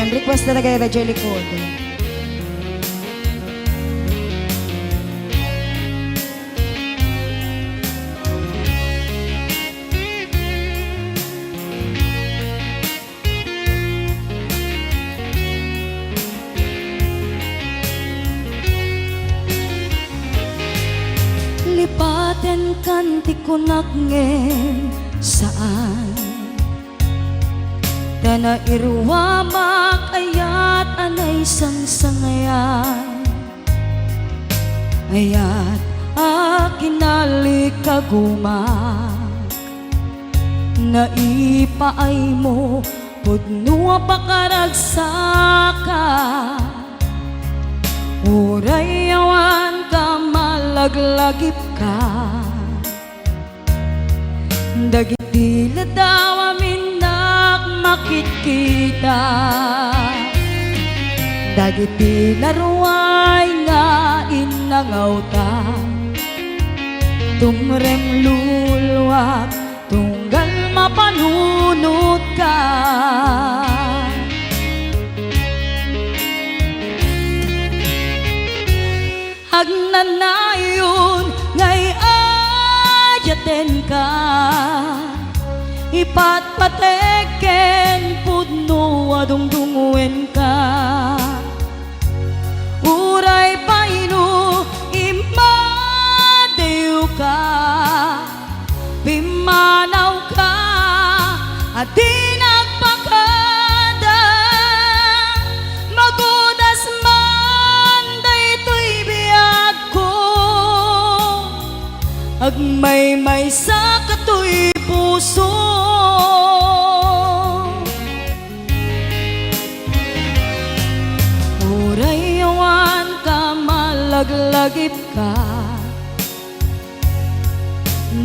Ayan, request talaga yung Radyo Likod. Lipaten kanti kunak ngen saan Dana irwa makayat anay sang-sangayan Ayat akinali kagumak Naipaay mo pudnua pakaragsaka Uray awan ka malaglagip ka Dagiti ladaw aminak makikita Dagiti laruay nga inangaw ta Tumrem luluwak tunggal mapanunod ka Agnanayon ngay ayaten ka Ipatpateken pudno adungdunguen ka Uray paino imadew ka Pimanaw ka at di nagpakada Magudas man daytoy biyag ko Agmay-may sa katoy puso Uray awan ka malaglagip ka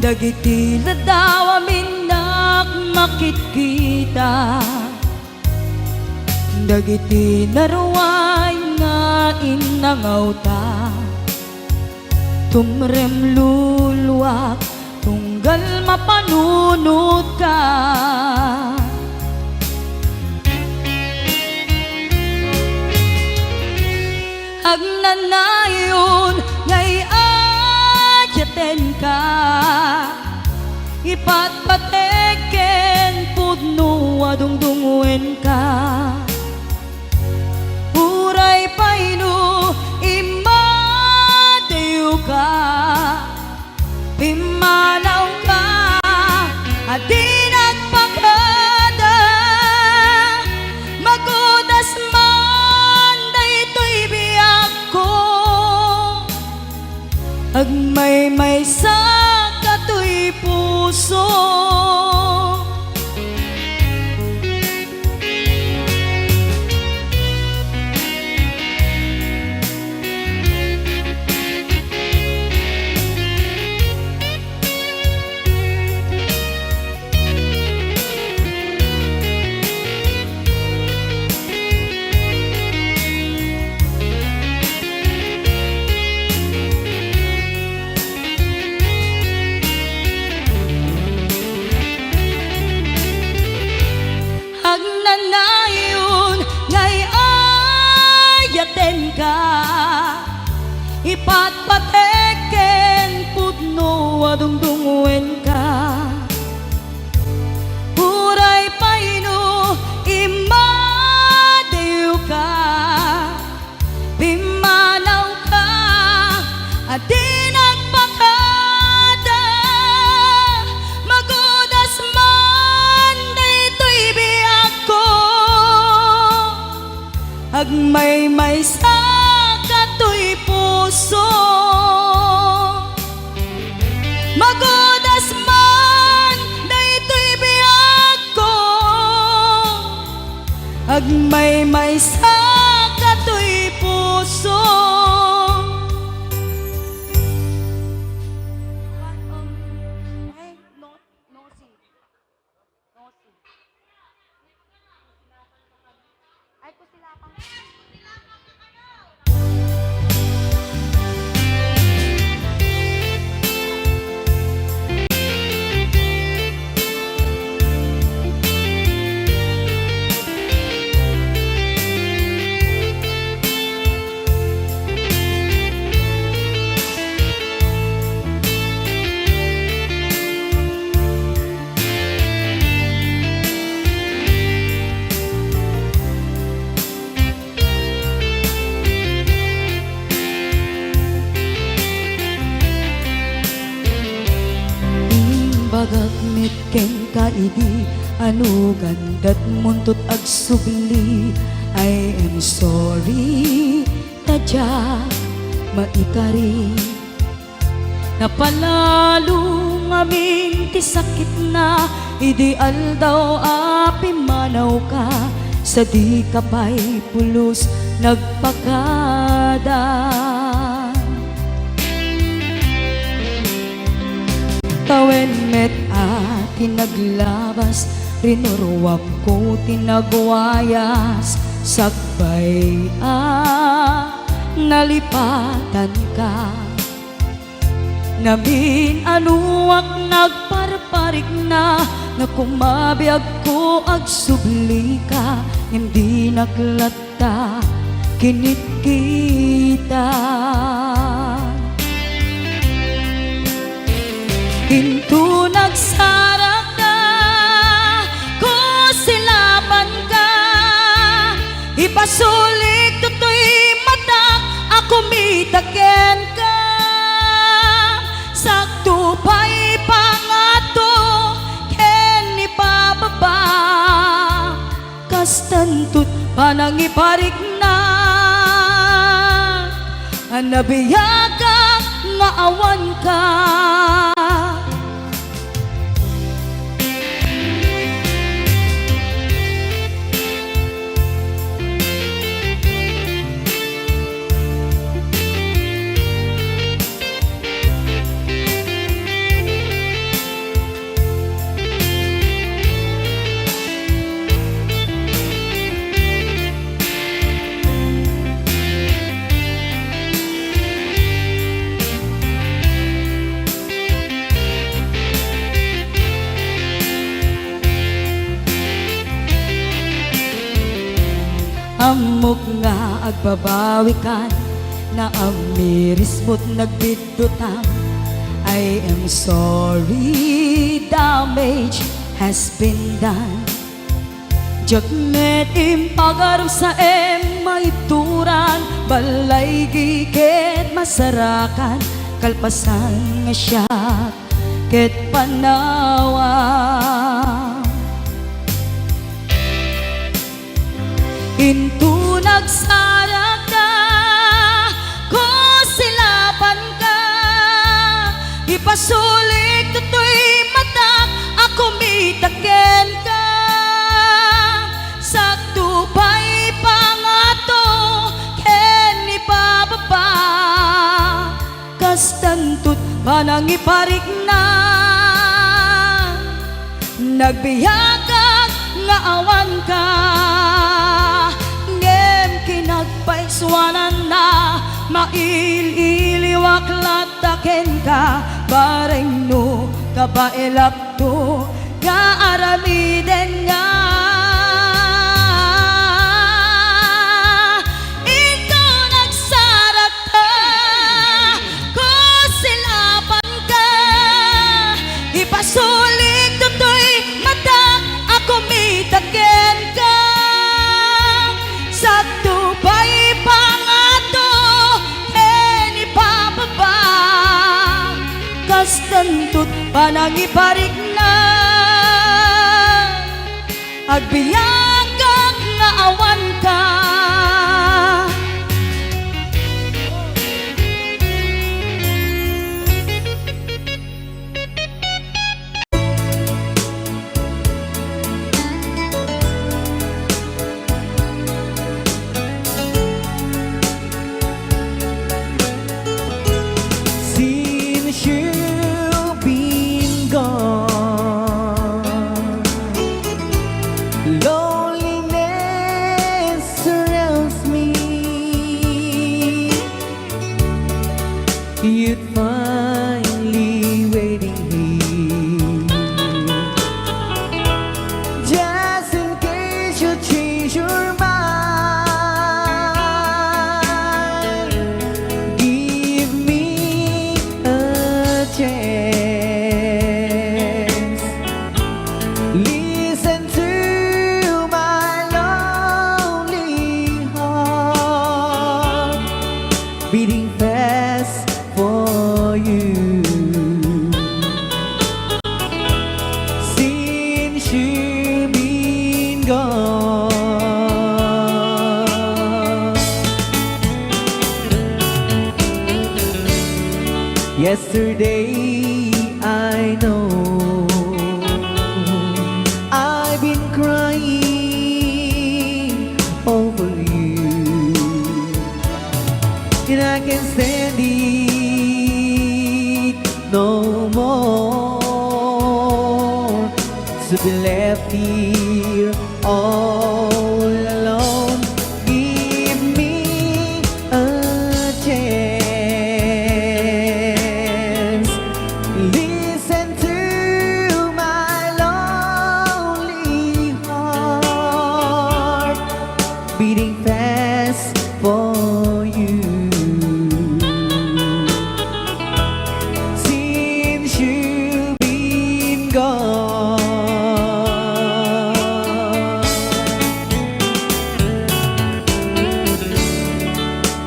Dagiti ladaw aminak makikita Dagiti naruay nga inangaw ta Tumrem luluwak tunggal mapanunod ka Agnanayon ngay ayaten ka Ipatpateken pudno adungdunguen ka Uray paino imadew ka Pimanaw ka at di nagpakada Magudas man daytoy biyag ko Agmay-may sa katoy puso Agnanayon ngay ayaten ka Ipatpateken pudno adungdunguen ka Uray paino imadew ka Pimanaw ka at di nagpakada Magudas man daytoy biyag ko Agmay-may sa katoy puso Magudas man daytoy biyag ko Agmay-may sa katoy puso Ay, kusilapang ken kaidi ano gandat muntot ag subli. I am sorry tadya maikari napalalo ngamin ti sakit na ideal daw api manaw ka sa di kapay pulos nagpakada. Tawen met tinaglabas rinuruwap ko tinagwayas sakbay nalipatan ka namin anuak nagparparik na kumabiyag ko ag subli ka hindi naglata kinit kita. Hinto nagsarak ka, kusilapan ka, ipasulik tutoy mata, ako mitaken ka. Sakto pa'y pangato, ken ipababa, kastantut panangiparik na, anabiyaga nga awan ka. Amok nga agbabawikan na amiris mo't nagbidutan. I am sorry, damage has been done. Jagmet impagaram sa maituran, balay giket masarakan, kalpasan nga siya ket panawan. Hinto nagsarak ka, kusilapan ka, ipasulik tutoy mata, ako mitaken ka. Sakto pa'y pangato, ken ipababa, kastantut panangiparik na, nagbiyagag nga awan ka. Kinagpaiswanan na maililiwak lataken ka bareng no kabailak to nga aramiden nga. Ikaw nagsarak ka, kusilapan ka, ipasulik tutoy mata, ako mitaken ka. Sakto pa'y pangato, ken ipababa, kastantut panangiparik na, agbiyagang nga awan ka. Loneliness surrounds me. You'd finally waiting here, just in case you change your mind. Give me a chance. Listen to my lonely heart beating fast for you. See you been gone. Yesterday I know I've been crying over you, and I can't stand it no more to be left here all alone. Give me a chance. Listen to my lonely heart beating fast for you. Since you've been gone,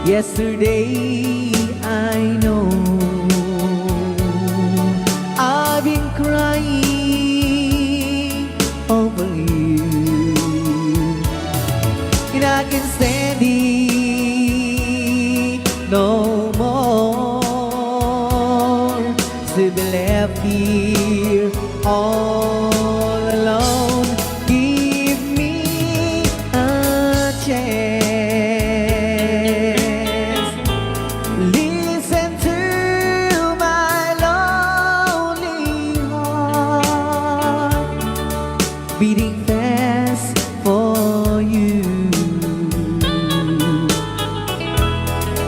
yesterday I know I've been crying over you, and I can't stand it no more to be left here all alone. Give me a chance. Listen to my lonely heart beating fast for you.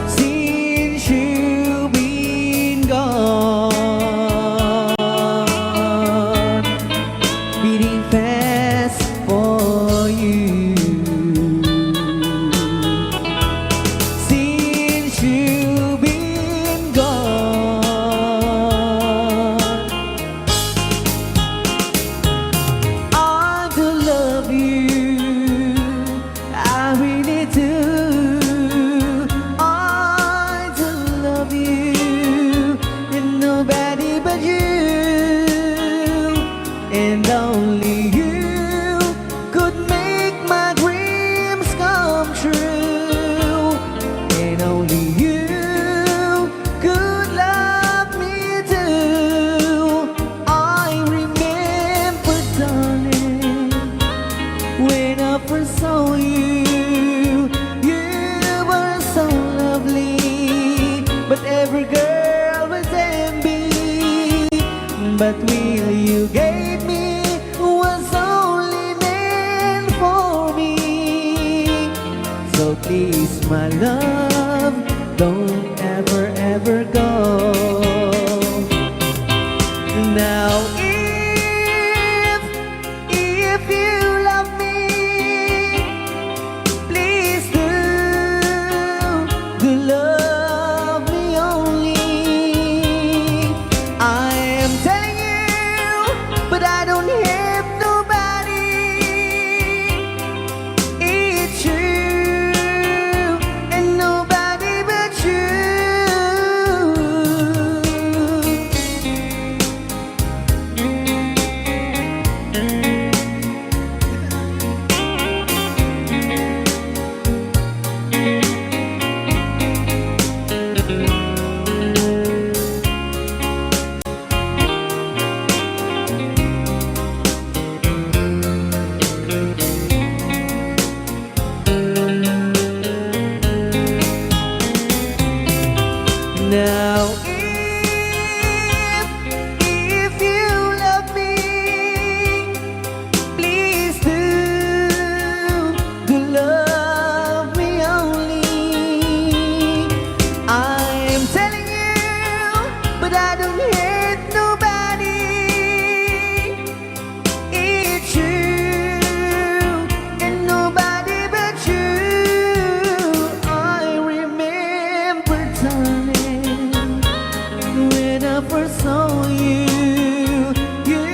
Since you've been gone, beating fast for you. Since you've been gone, I do love you, I really do. I do love you, and nobody but you, and only you could make my dreams come true, and only you could love me too. I remember, darling, when I first saw you, you were so lovely, but every girl was envy. But will you gave me was only meant for me. So please, my love, don't ever, ever go. Now if you love me, please do love me only. I am telling you, but I don't have nobody. It's you and nobody but you. Now if you love me, please do love me only. I am telling you, but I don't hate nobody. It's you and nobody but you. I remember, darling, when I first saw you, you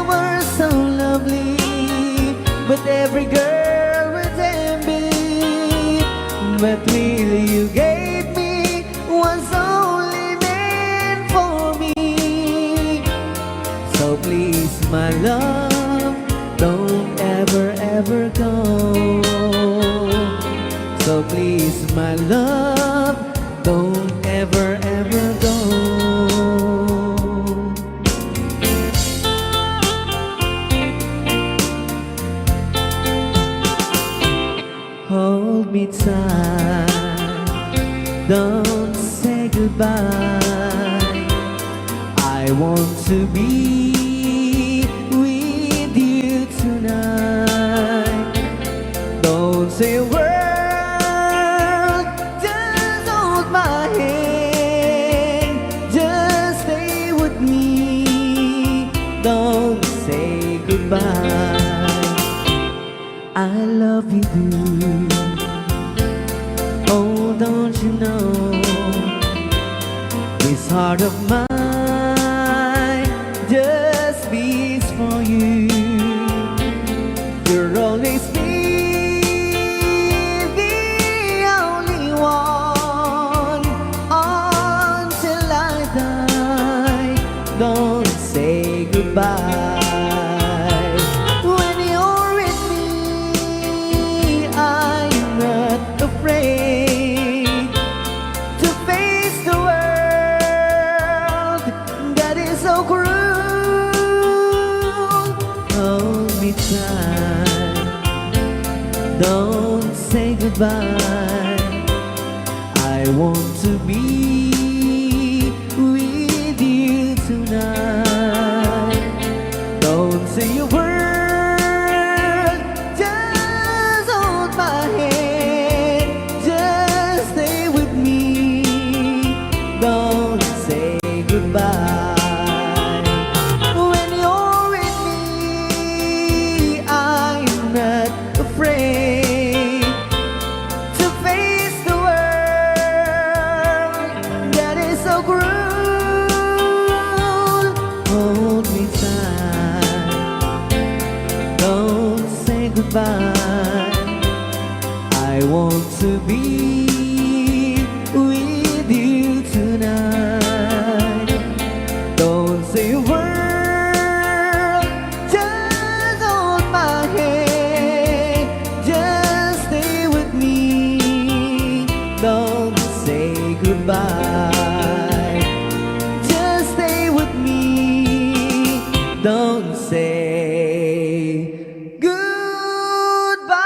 were so lovely, but every girl was envy. But will you gave me was only meant for me. So please, my love, don't ever, ever go. So please, my love, don't ever, ever go. Hold me tight, don't say goodbye. I want to be with you tonight. Don't say a word, just hold my hand. Just stay with me, don't say goodbye. I love you, dude. Oh, don't you know, this heart of mine just beats for you. You'll always be the only one until I die. Don't say goodbye. When you're with me, I'm not afraid to face the world that is so cruel. Hold me tight, don't say goodbye. I want to be with you tonight. Don't say a word, just hold my hand. Just stay with me, don't say goodbye. When you're with me, I'm not afraid to face the world that is so cruel. Hold me tight, don't say goodbye. I want to be with you tonight. Don't say a word, just hold my hand. Just stay with me, don't say goodbye. Just stay with me, don't say goodbye.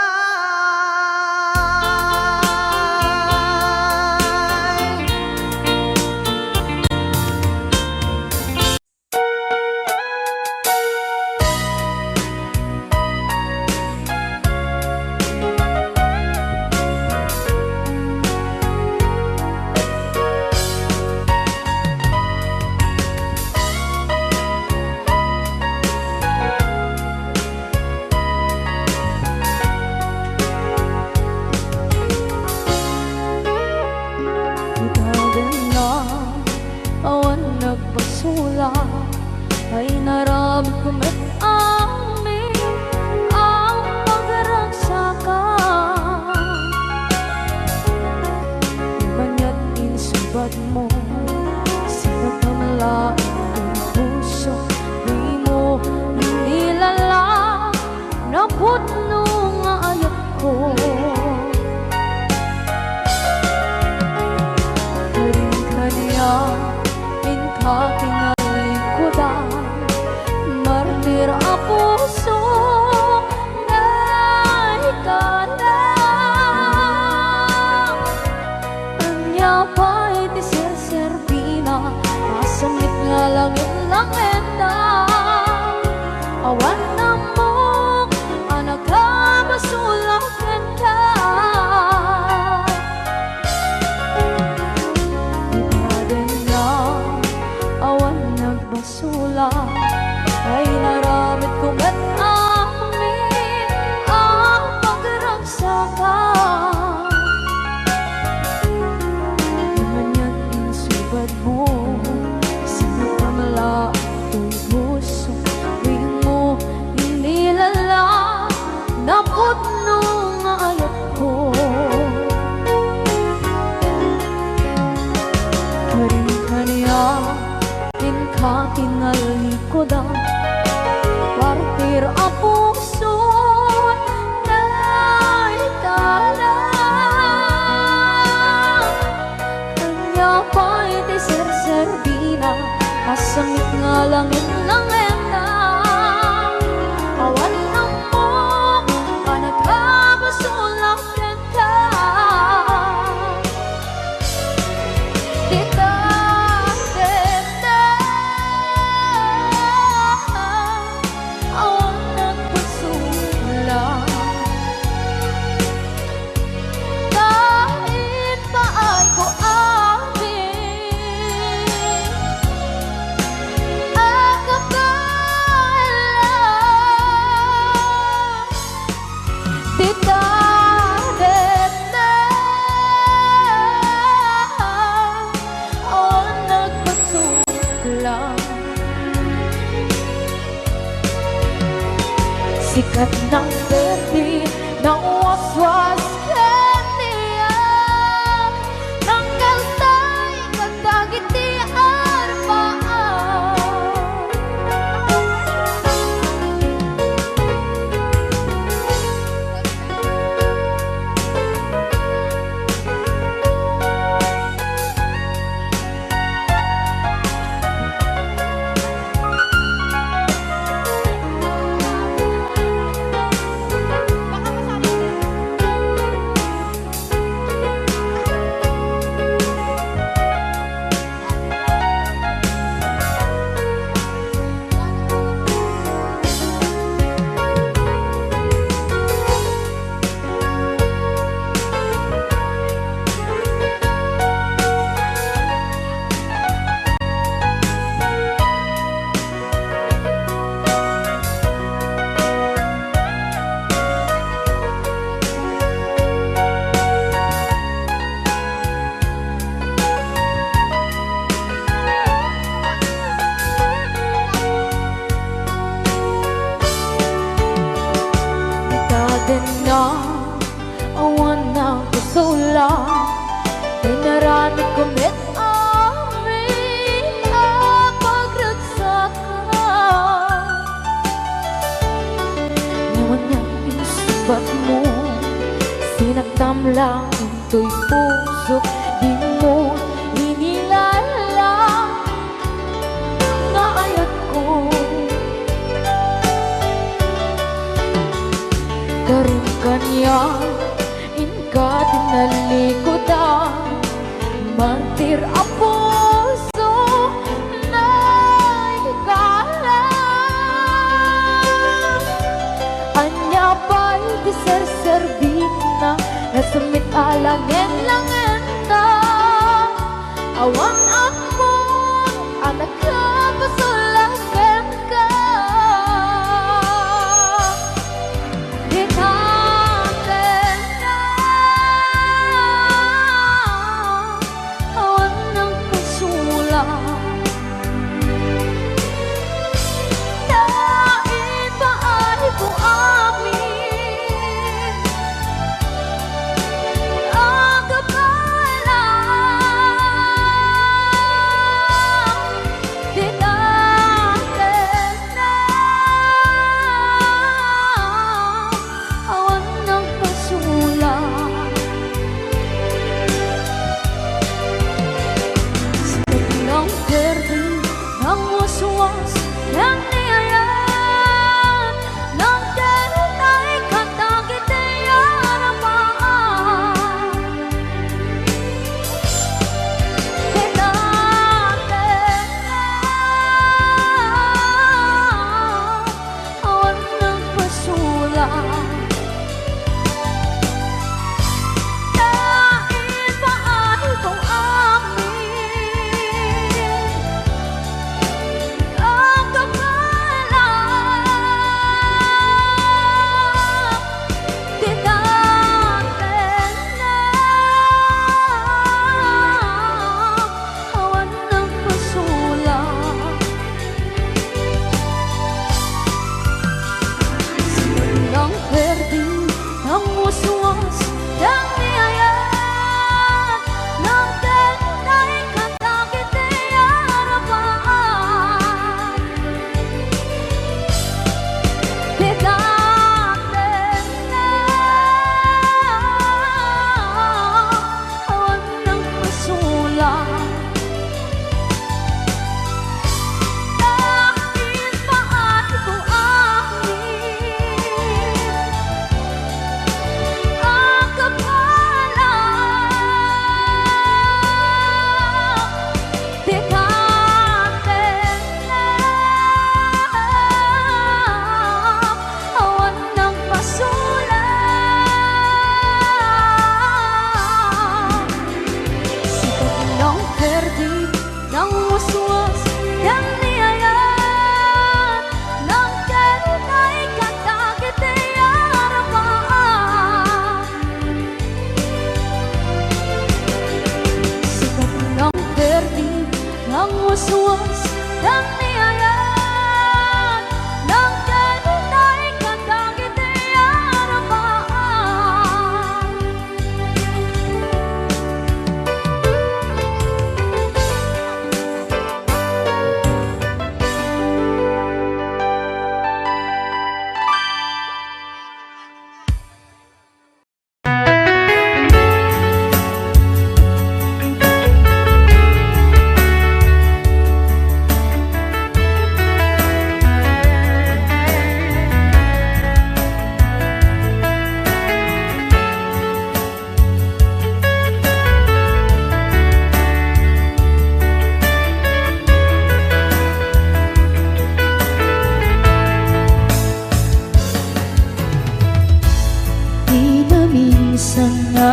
Itagan na awan nagpasula ay naramit ko met amin ang pagragsakan. Manya't insubat mo sinagpamalain ang puso, di mo nilala na putno nga ayat ko. Kanya inka kinalikudan, martir a puso na ikalang. Anya pa'y ti serserpina, masamit nga langit lang endang. Awan na mo, anak ka basulang kenda. Awan nagbasula ay naramit ko met amin ang pagragsakan. Manya't insubad mo sinagpamala ang puso, di mo inilala na putno nga ayat ko. Karin kanya inka tinalikodan, partir a puso alangin-langin na awan ng mong panagkabasulang renta. Dita, dita, awan nagpasulang. Kahit pa ay ko sikat ng berde ng waswas kaniya ng kaltay kagdagiti arbaan. Na awan ng kasula dinarami kumit amin ang pagragsakan. Ngayon niyang pinsubat mo sinagtam lang into'y puso di mo inilala nga ayat ko. Karin kanya inka tinalikodan mantir a puso na hikala anya pa'y diserservin na nasumit alangin-langin na awan ako anak ka pasulakan ka.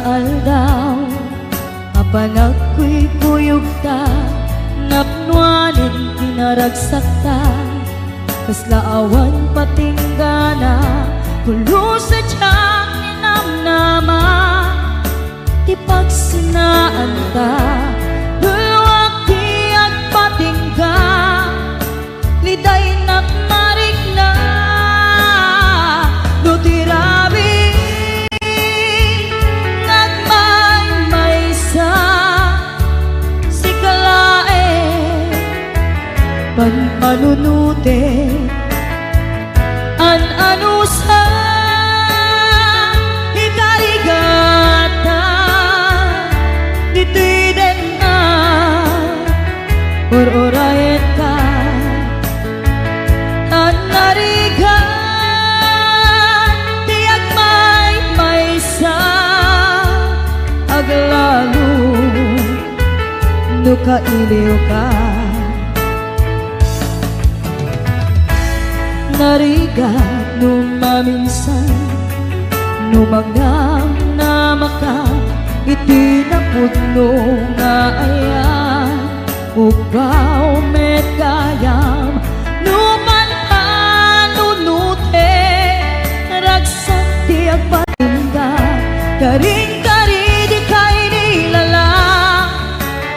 aldaw apanag ko'y kuyog ta napnuanin pinaragsak ta kaslaawan patinggana pulo sa tiyang ninamnama ti pagsinaan ta dulwak ti at patingga liday nakmarik na no tirabi nagmaymaysa si kalae panpanunute an anusa ikarigata ditiden na or-orayet ka tan narigan tiyak may-maysa aglalo no kailiw ka narigat numaminsan numangnam na maka itinapudno nga ayan ubaw met kayam numan panunute ragsak tiyak patinda karing-kari di kay nilala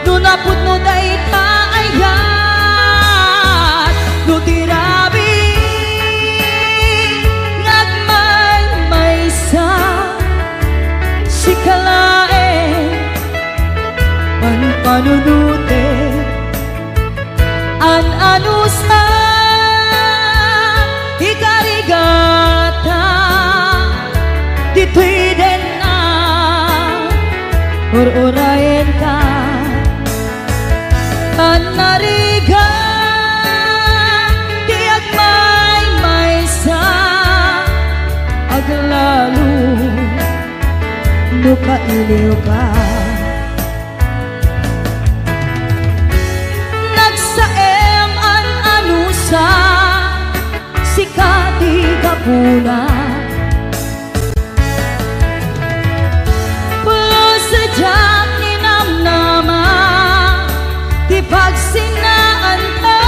nunapudno day taayan nutirabi si kalae panunute an anusa ikarigata ditwiden na or-orayen ka an narigan tiyak may-maysa aglalo no kailiw ka nagsaem an anusa si katigapuna pulo sa diyang ninamnama di pagsinaan ka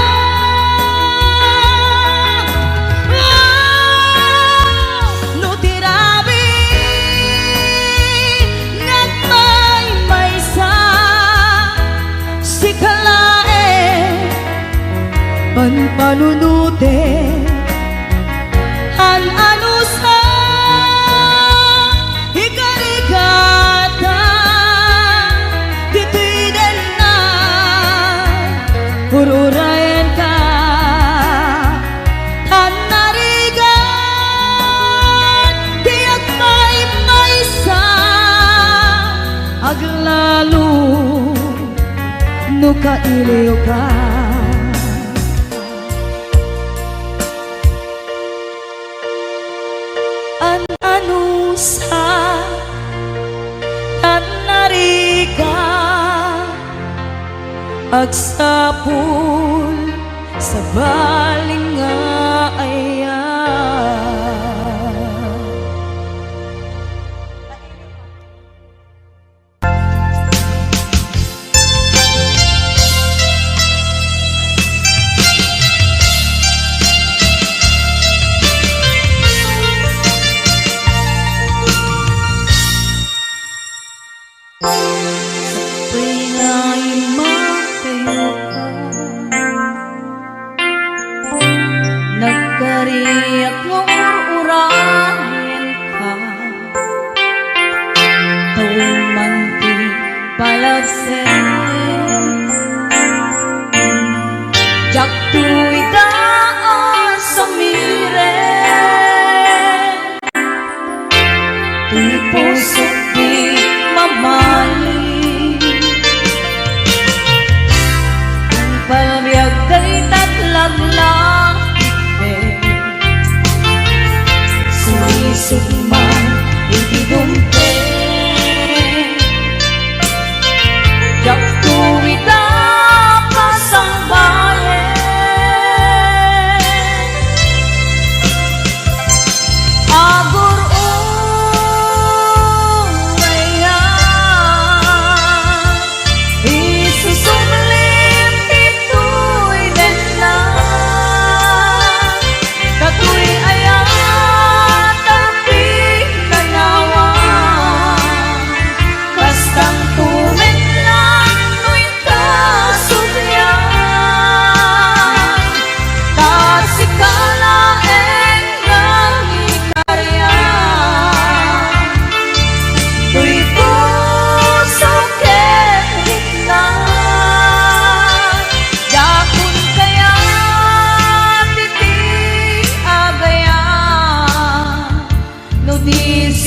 no tirabi si kalae panpanunute an anusa ikarigata ditwiden na ururayan ka tan narigan tiyak may-maysa aglalo no kailiw ka an anusa tan narigan agsapul sa baling nga ayan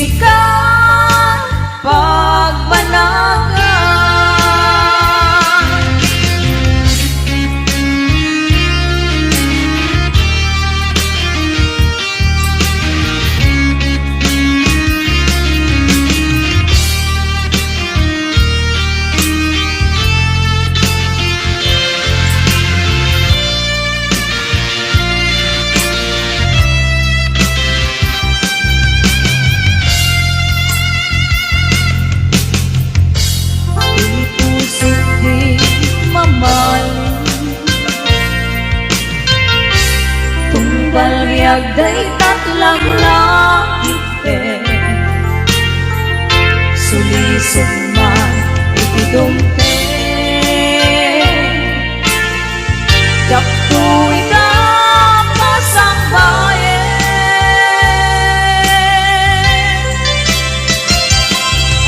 sikat pagbanagan. Balbiagday tatlag langit sulisod man itidumpe jaktuy ka pasangbayen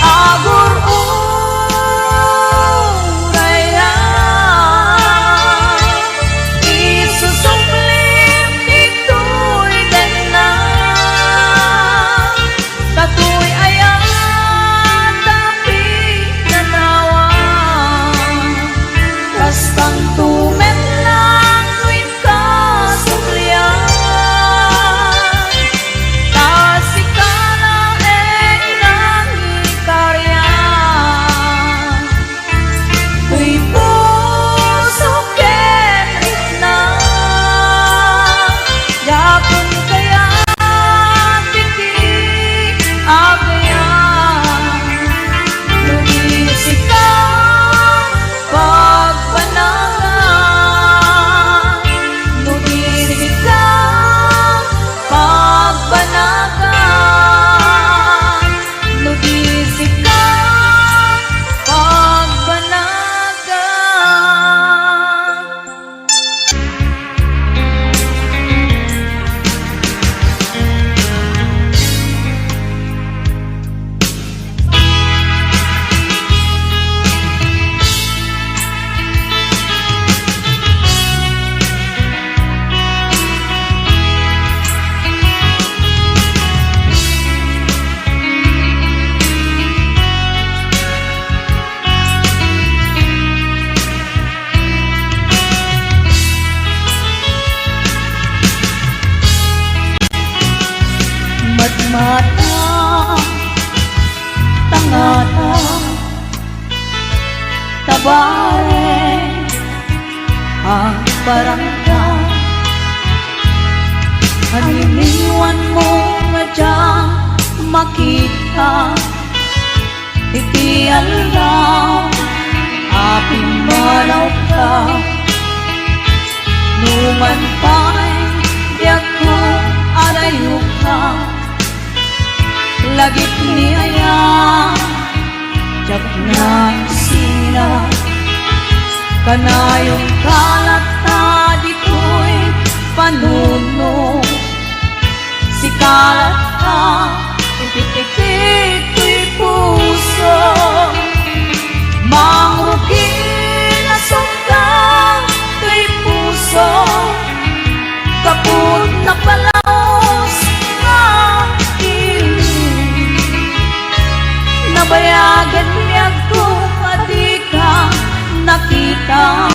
agur uraya isusumli katuy ayan tapi nanawa kastang tumen lang tuwin ka sumlian kasikana nang ikaryan tuy puso kenit na yapon kaya mata tangata tabare ang barangka aniniwan mo nga diyang makita iti alaw aping malaw ka numan pa'y diyak ko adayo ka lagit ni ayang jak na sila kanayong kalata dito'y panuno si kalata ipitikito'y puso mangrugi na sundang to'y puso kaput na palaos nabayagan niya ko pati ka nakita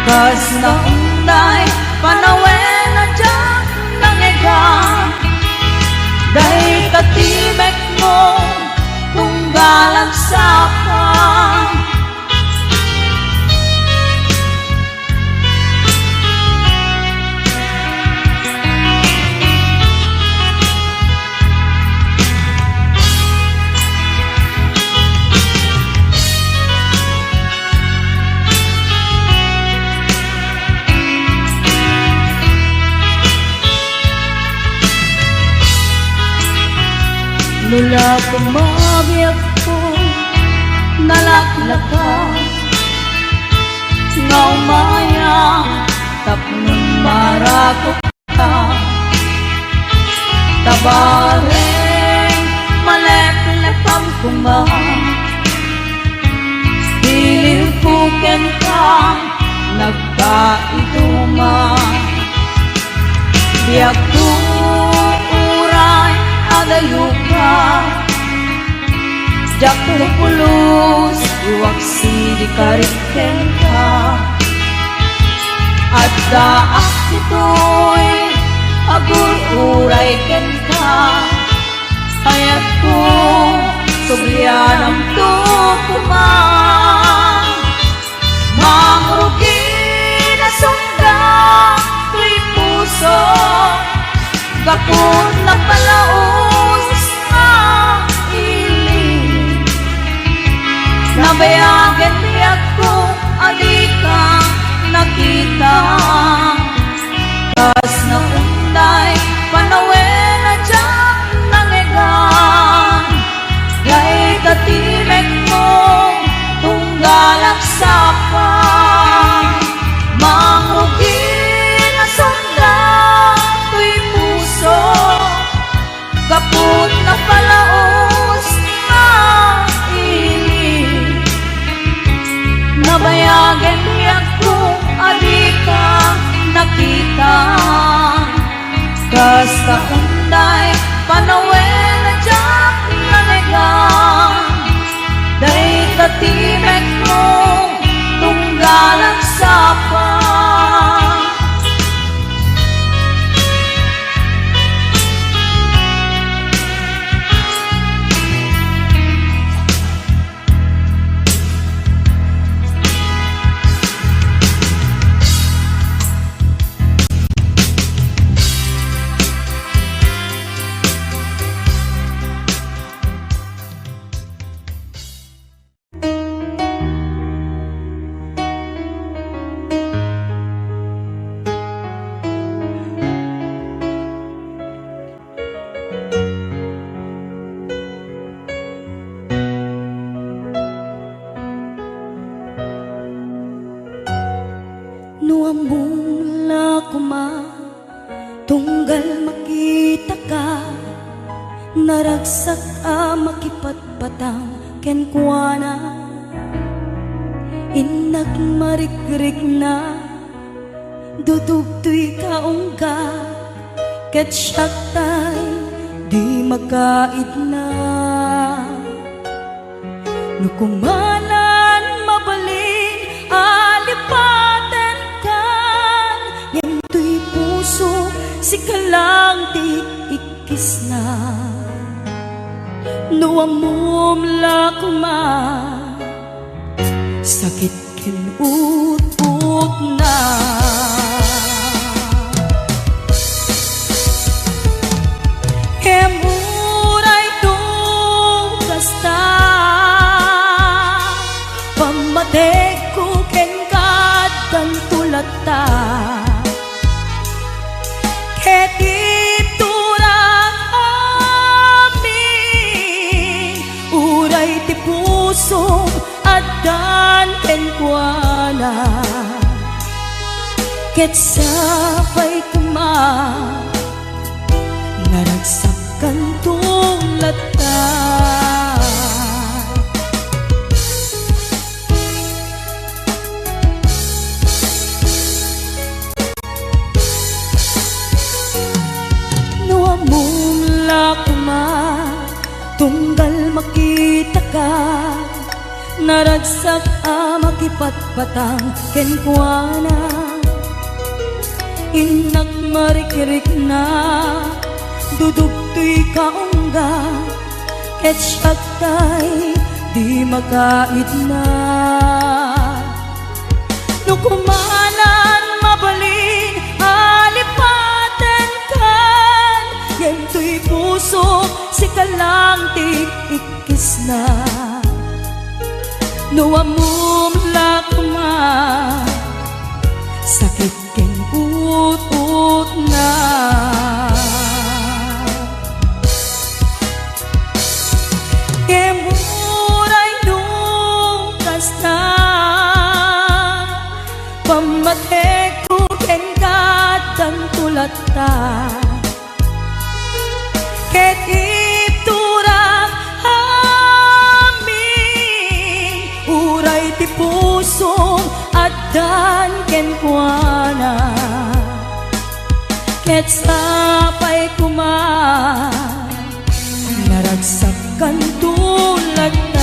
kas naunday panawen na dyan nangega dahil katimek mo tunggalang saka mula pumabiyag ko nalaklaka nga umaya tapnong marakot ka tabareng maleplepam kuma hililpuken ka nagkaituma biyag ko uray adayo Japo pulos Uwag sidi kariken ka At daak ito'y Agur-uray ken ka Hayat ko Sublianam to kumang Mangrugi na sungga Tuy puso Gapon na palaos na iling Nabayagan niyak ko Alika nakita Kas na unday Panawen na dyan nangigan Gay tatimek mo Tunggalak sapan Mangrugi na sonda Tuy puso Kaput na palaos na iling Nabayagan niyak ko Alika nakita Kas kaunday Panawen na dyan nanigang Day katimek mo Tunggalang sapa Nuamula kuma Tunggal makita ka Naragsak makipatpatang kenkwana Inak marikrik na Dudugtoy kaungga Ket syaktay di makait na Nukumanan mabalin alipaten kan Yento'y puso sikalang di ikis na Nuamumla kuma Sakit kinut-ut na Kemuray dong kasta Pamatek ko kengkad dan tulata Ketip turang amin Uray ti puso adan kenkwana Ket sabay kuma Naragsakan tulata Nuamumla kuma Tunggal makita ka Naragsak makipatpatang kenkwana Inak marikirik na Dudugtoy kaungga Ket syaktay di makait na Nukumanan mabalin alipaten kan Yento'y puso sikalang ti ikis na Nuamumla kuma Sakit keng ut-ut na Kemuray nung kasta Pamatek ko kengkat dan tulata Ket ipturang amin Uray ti pusong adan kenkwana Ket sapay kuma Naragsakan tulad na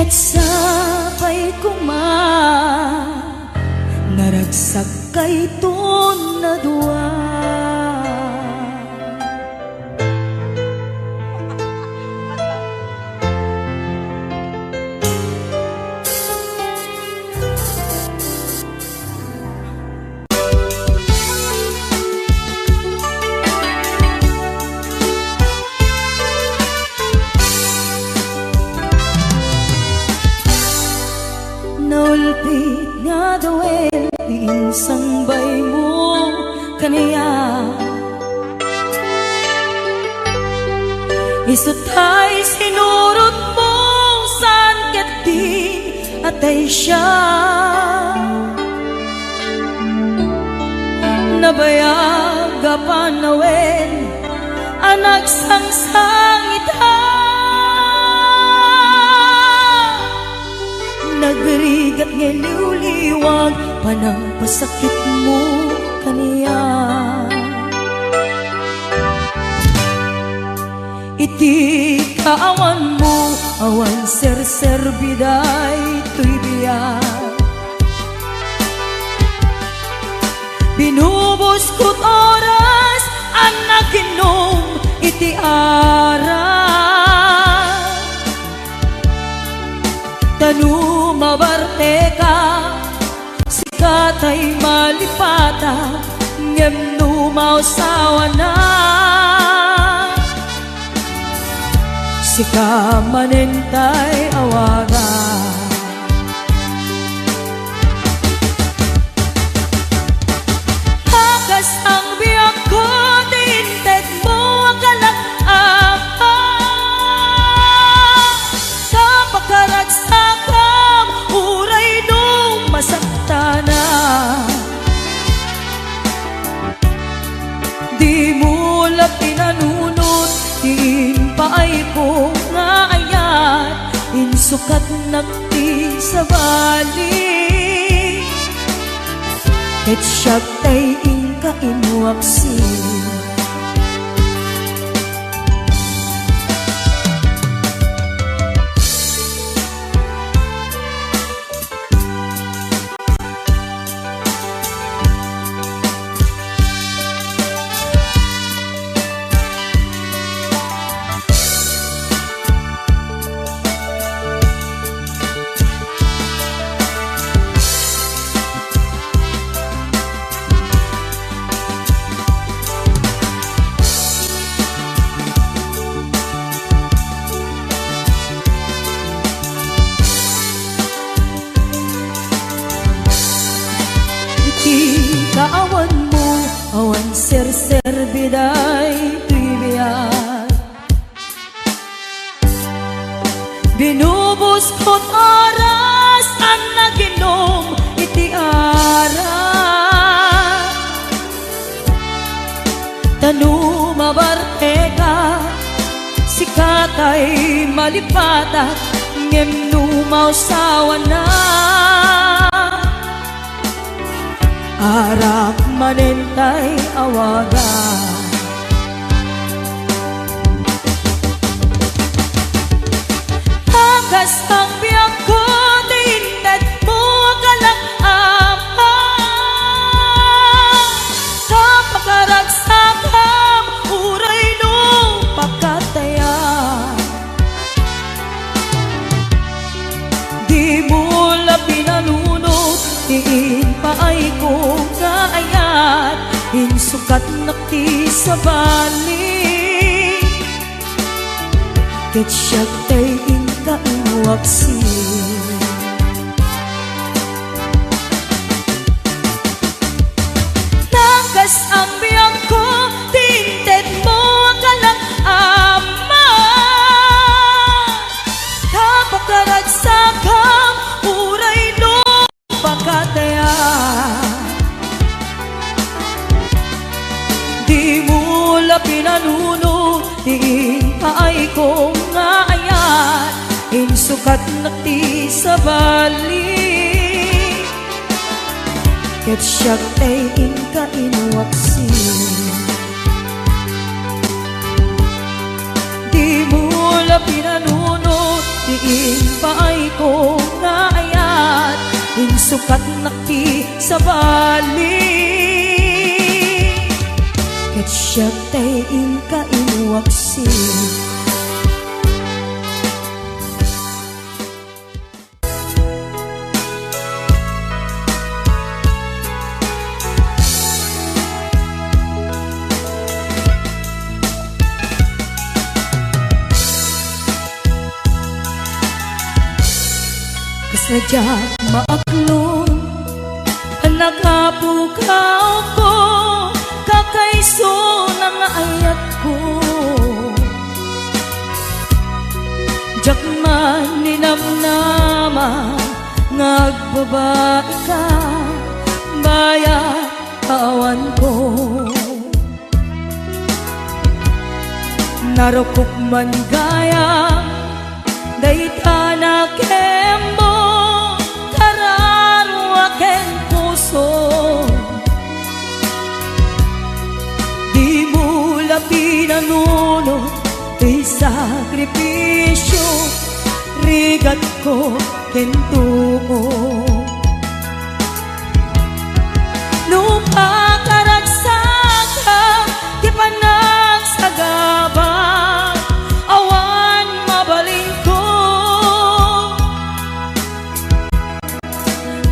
ket sabay kuma naragsak kay ton na duwa. Naulpit nga dawel insambay mo kaniya, isutay sinurot mo san ket di atay siya. Nabayaga panawel anak sangsangita, nagrigat nga liwliwag panang pasakit mo kaniya. Iti kaawan mo awan ser-serbiday tuy biyak, binubos ko't oras ang naginom iti ara. Tanu mabarte ka, sikat ay malipata, ngem numausawa na. Sika manentay awaga, hagas ang biyak ko, tinted mo ang kalak-apa. Kapagkaragsakam, uray nung masaktana. Di mo lang pinanunod, diin pa ay ko nga ayat, insukat nagti sa bali, ket siya tay inka inuaksi. Kaawan mo awan ser-serbiday trivia, binubos ko't oras ang naginom iti ara. Tanu mabarte ka, sikat ay malipatat, ngem numausawa na. Arak manentay awaga, hagas ang biyak ko, tinted mo ang kalak-apa. Kapagkaragsakam, uray nung pagkataya. Di mo lang pinalunod, diin pa ay ko kaayat, insukat nakti sa bali, ket siya tay inka inuaksi. Nagas ang biyak ko, tinted mo ang kalak-ama. Kapagkaragsakam, uray nung pagkataya. Di mo la pinanunod, diin pa ay ko nga ayat, insukat nakti sa bali, ket siya tay inka inuaksi. Di mo la pinanunod, diin paay ko nga ayat insukat nakti sa bali ket siya tayin ka inuwaksin. Sadya maaklon nagapukaw ko kakaiso ng ayat ko jak man ninamnama nagbabae ka bayat awan ko narukok man gaya dayta na kembo ken puso di mo labi nanuno di sakripisyo rigat ko ken tuo nung pakaragsakan di panagsagabang awan mabaling ko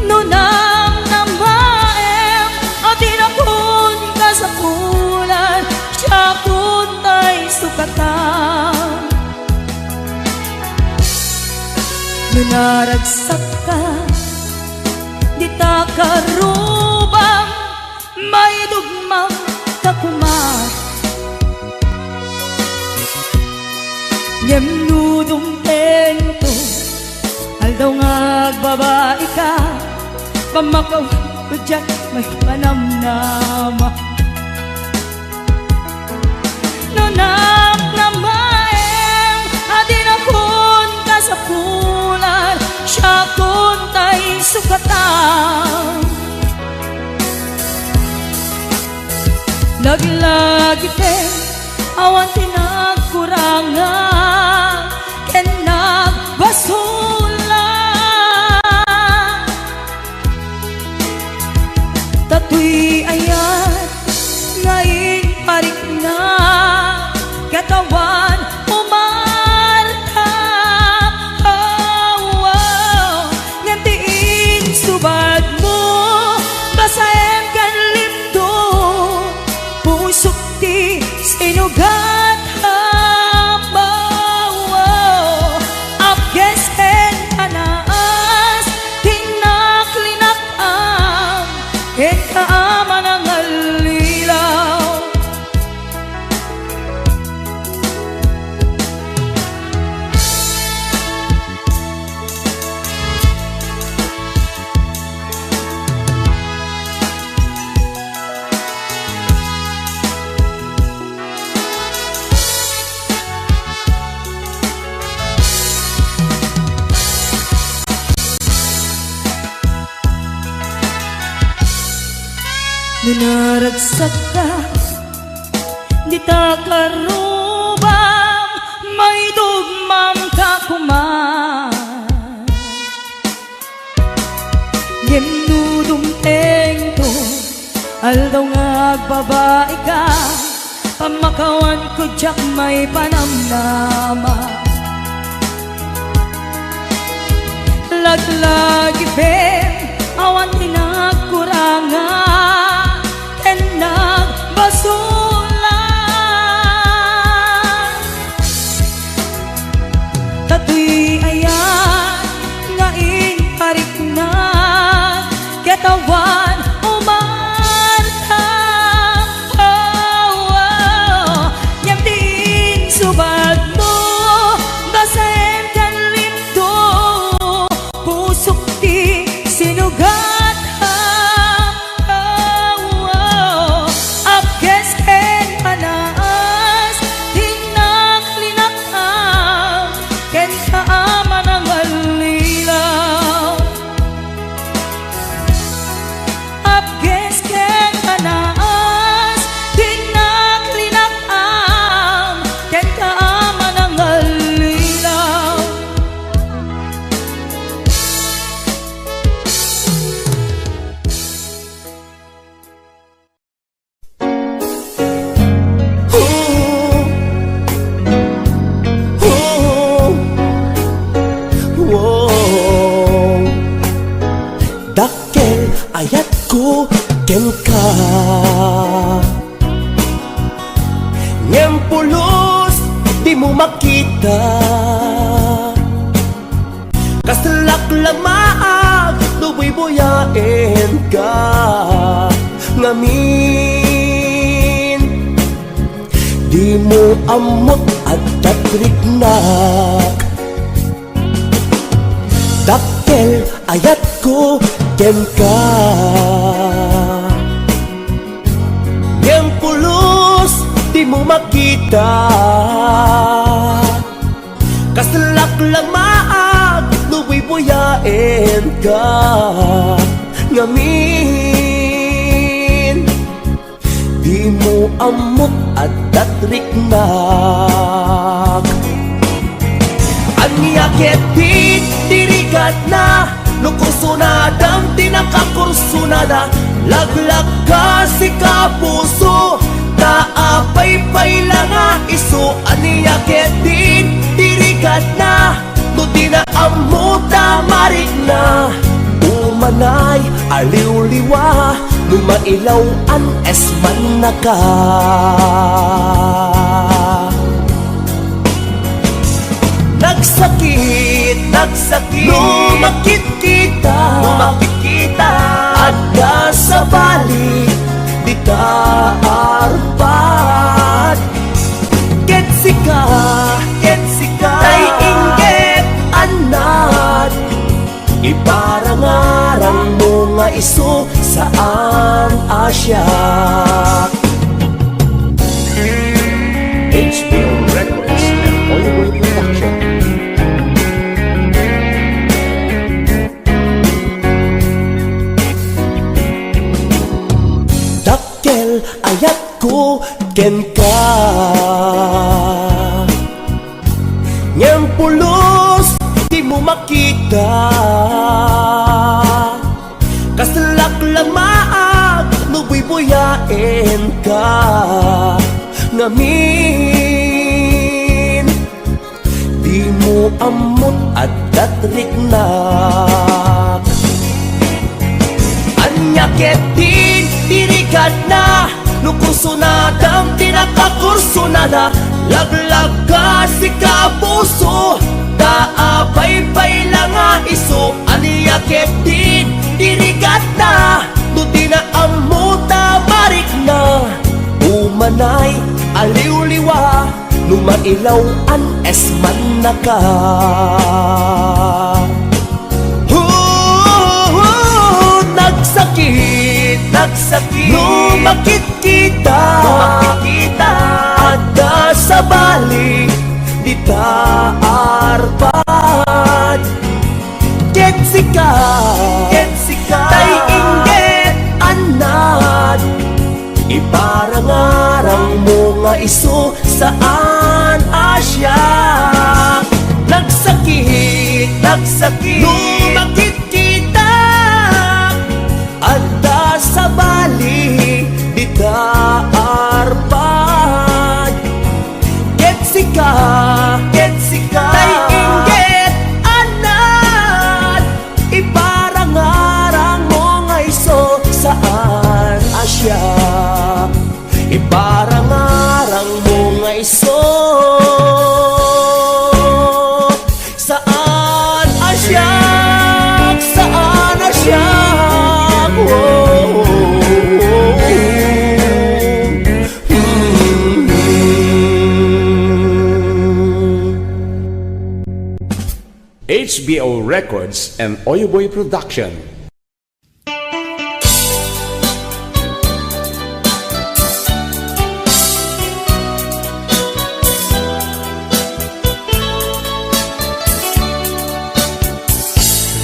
nunang namaem atin akon kasakulan siya kun tay sukatan nunaragsak ka di ta karubang may dugmang kakumat nyemnudong tento aldaw nga agbabae ka pamakaw ko dyan may panamnama nunang namaem adin akon kasapulan siya kun tay sukatan lagi-lagi ten awan tinagkurangan ken nagbasulan tatoy ayat ngayon parik na katawan umarta ngantiin subad mo basayan kan lindo pusok ti sinugat habaw apkes ken panaas tinaklinak ang ken kaaman ang alilaw nunaragsak ka di ta karubang may dugmang kakuman yemnudong tengto aldaw nga agbabae ka pamakawan ko jak may panamnama laglagi ben awan tinagkurangan ken nagbasulan tatoy ayan ngain parik na katawan umarta nyam din subad mo basayan kan lindo pusok ti sinugat pulos di mo makita. Kasalak lamaag nuboy buyain ka ngamin. Di mo amot at tatriknak. Dakkel ayat ko ken ka. Yang pulos di mo makita. Kasalak lamaag nuboy buyain ka ngamin. Di mo amot at tatriknak. Anya ketit dirigat na nukursunadang tinakakursunada. Laglag ka si kapuso taapay-pay lang nga iso. Anya ketit dirigat na no tinaamuta marik na. Umanay aliw-liwa lumailaw an esman na ka. Nagsakit, nagsakit, lumakit kita, ada sa balik di taarpat. Ketsika, tay inggit anad. Iparangarang mo nga iso saan Asya. HBO Records and Oliver Production. Dakkel ayat ko ken ka. Ngem pulos di mo makita. Kasalak lamaag nuboy buyain ka ngamin. Di mo amot at tatriknak. Anya ketin dirigat na nukursunadang tinakakursunada. Laglag ka si kapuso taapay-pay lang nga iso. Anya ketin dirigat na no tinaamuta marik na. Umanay aliw-liwa lumailaw an esman na ka. Nagsakit, nagsakit, lumakit kita, ada sa balik di taarpat. Ketsika, tay inggit anad. Iparangarang mo nga iso saan Asya. Nagsakit, nagsakit, lumakit kita, ada sa bali di taarpat. Ketsika, tay inggit anad. Iparangarang mo nga iso saan Asya. Iparangarang mo nga iso saan Asya. Saan Asya. HBO Records and Oyoboy Production.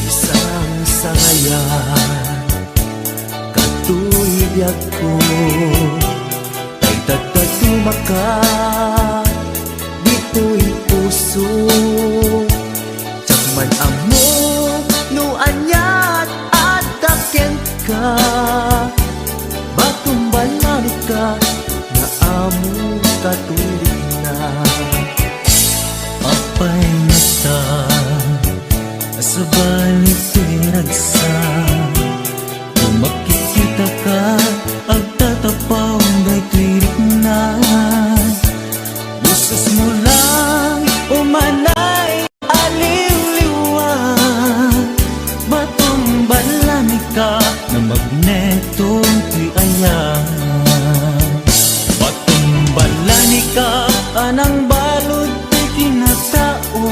Isang sangayan katuyag ko ay tagtagumaka dito'y puso. Man amo no anyat anang balod ti kinatao,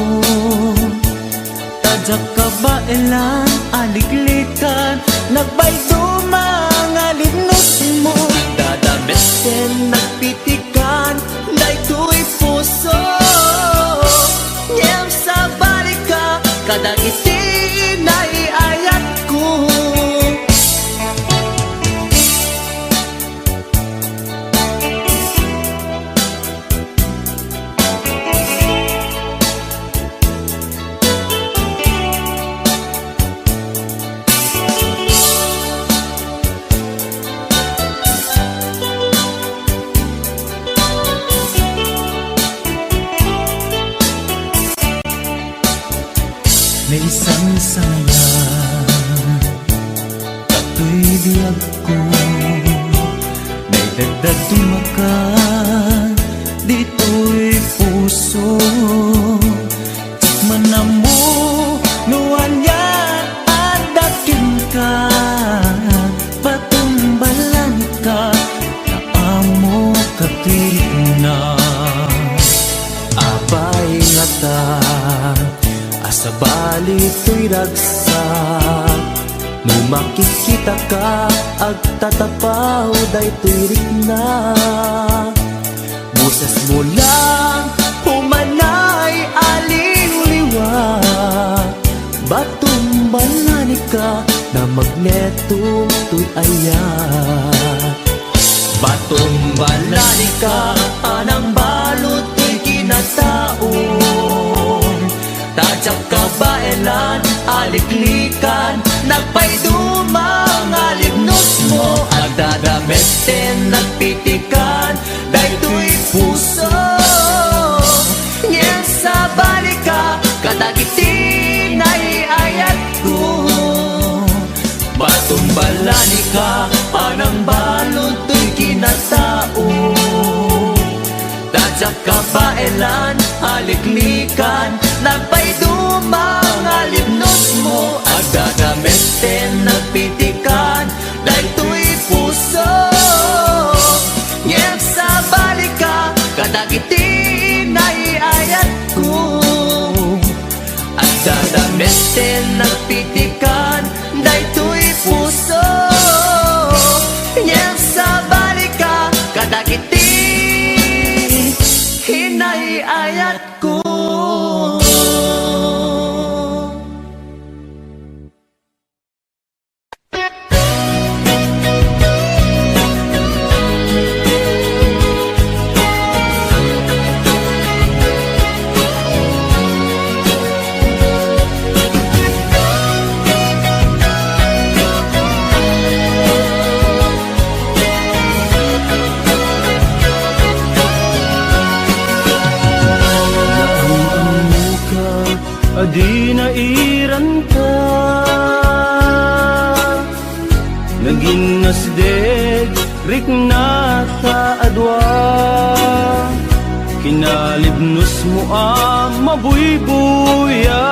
tadyak kabailan aliglikan, nagbaydo mga libnos mo. Dadamesen nagpitikan, daytoy puso, ngem sa balika, kadagiti naiayat ko. May isang saya, kato'y biyag ko, may dagdag tumakan, dito'y puso. Tikman na mo, nuwan niya, at dakin ka, patumbalan ka, naamo katirik na. Abay nga ta, asa bali to'y ragsak, no makikita ka, agtatapaw daytoy rikna. Boses mo lang, humanay aliw-liwat, batumbalan ka, na magneto to'y ayat. Batumbalan ka, anang balot to'y kinatao, tadyak kabailan aliklikan, nagpaydumang alibnos mo. Agdadameten nagpitikan, daytoy puso, ngem sa balika, kadagiti naiayat ko. Batumbalan ka, anang balot to'y kinatao, tadyak kabailan aliklikan, nagpaydumang alibnos mo. Agdadameten nagpitikan, daytoy puso, ngem sa balika, kadagiti naiayat ko. Agdadameten nagpitikan, daytoy puso, ngem sa balika, kadagiti hinaiayat ko. Adi nairan ka, naging nasdeg, rikna ta adwa, kinalibnos mo mabuybuya,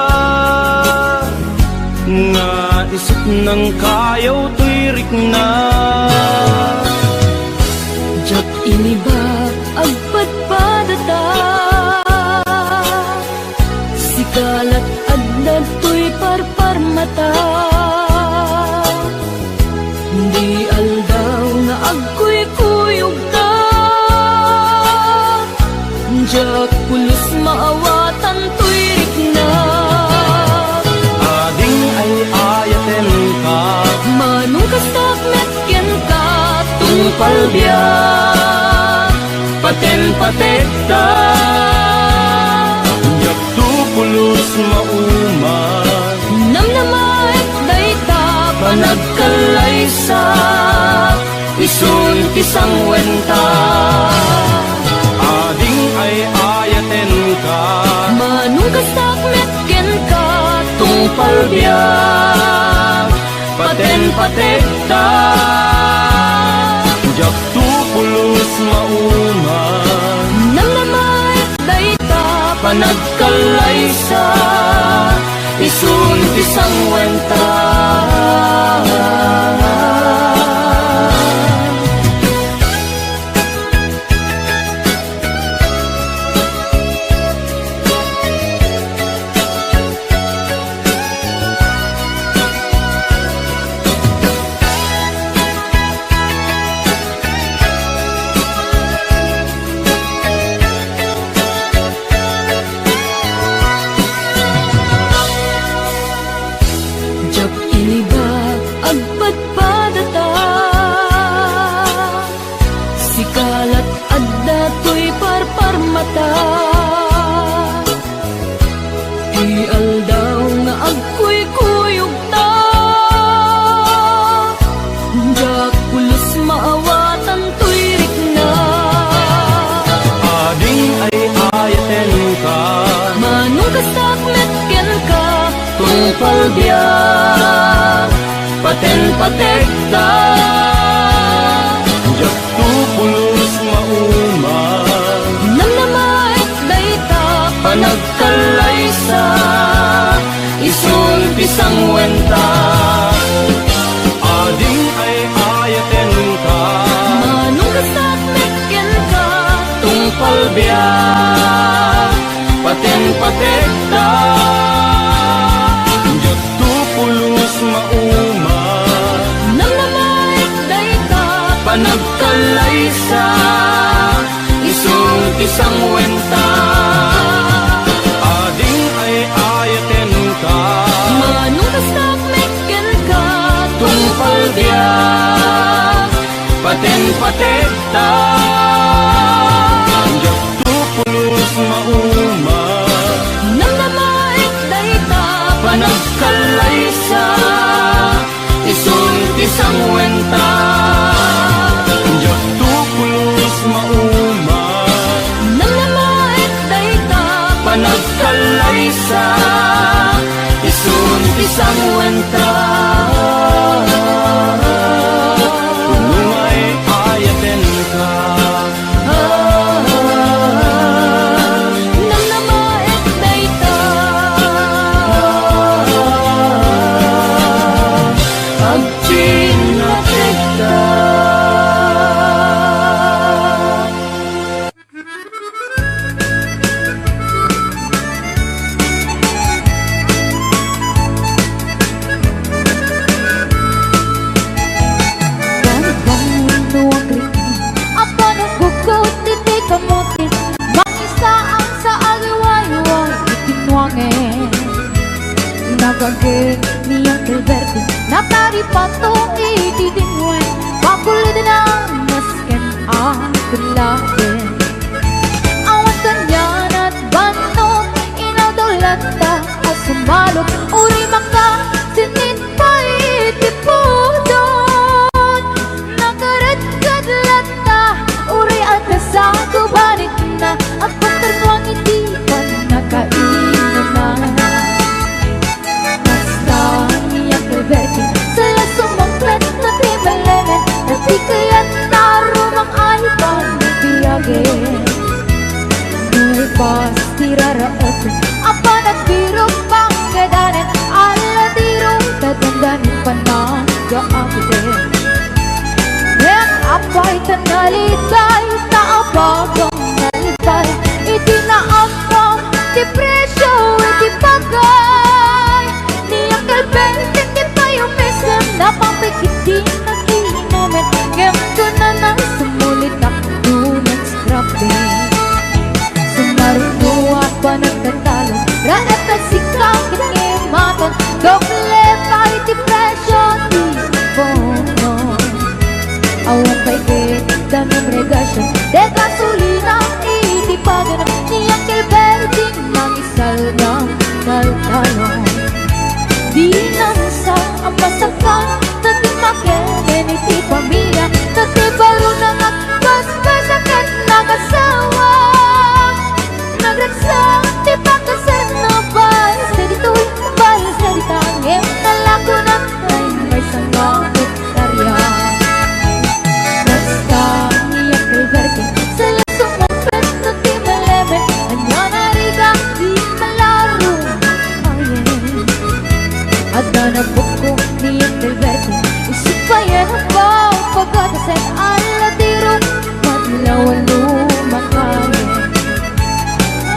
nga isip ng kayaw to'y rikna. Jak ini ba agpadpadata, kalat adnan to'y parparmata, di aldaw nga agkuy-kuyog ka, jak pulos maawatan to'y rikna. Ading ay ayaten ka, manong kastak metken ka, tungpal biyak, paten-patek ka, pulos mauman, namnamait dayta, panagkalaysa, isun kisang wenta. Ading ay ayaten ka, manong kastak metken ka, tungpal biyak, paten-patek ta, jak tu pulos mauman, namnamait dayta, panagkalaysa, isun kisang wenta. palbiyak paten-patekta jak tu pulos mauma Nang namait dayta panagkalaysa isun pisang wenta ading ay ayaten ka Manong kasak meken ka tungpal biyak paten-patekta jak tu pulos mauma Nang namait dayta panagkalaysa isun pisang wenta ading ay ayaten ka Manong kasak meken ka tungpal biyak paten-patekta jak tu pulos mauma Nang namait dayta panagkalaysa isun pisang wenta jak tu pulos mauma Nang namait dayta panagkalaysa isun pisang wenta tunay ayaten ka Nang namait dayta pagpinatekta Apa nagugod titi kamutin Mangisa ang sa aliwayway itinwangin Nagagin niyang Gilberto Nataripato itidinwen Pakulid na nasken ang kulagin Awan kanyan at banot Inaw daw lata at sumalok Uri maka sinit pa itipudon Nakaradkad lata Uri at nasago banit na At pagkarwang hindi pa nakainom na Basta niya Gilberto Sala sumangkret na timalenen Na di kaya't narumang ay panagpiyagin Nu'y pastiraraotin Apa nagbiro pang gadanin Ala tiro tatandanin panagaagin Yang apay tanalitay Taabagang nalipay Iti naamang depresyo Iti pagay Niyang Gilberto Di pa yung misam Napapikiti na kinamin Ngayon ko na nang sumulit Ako ng scrapping Sumaruno at panagtatalo Raet at sikang kinimatan Doble pa'y depression Di bono Awang pa'y kita ng regasyon De gasolina itipagan Niyang Gilberto Nang isal ng taltalong Di nansa ang masakan Tati makirin iti pamilya Tati baro na nagpaspasakan Nagasawa Nagragsak Di pakasar na balas Na dito'y balas na ditangin Nalago na ay may sangamit karya Basta niya Gilberto Sa lasong mong pet na di maleme Anya nariga di malaro Ayen At nanabok ko niya Gilberto Isip pa yan ang bawang pagkatasin Alatiro Matlawan lumakayin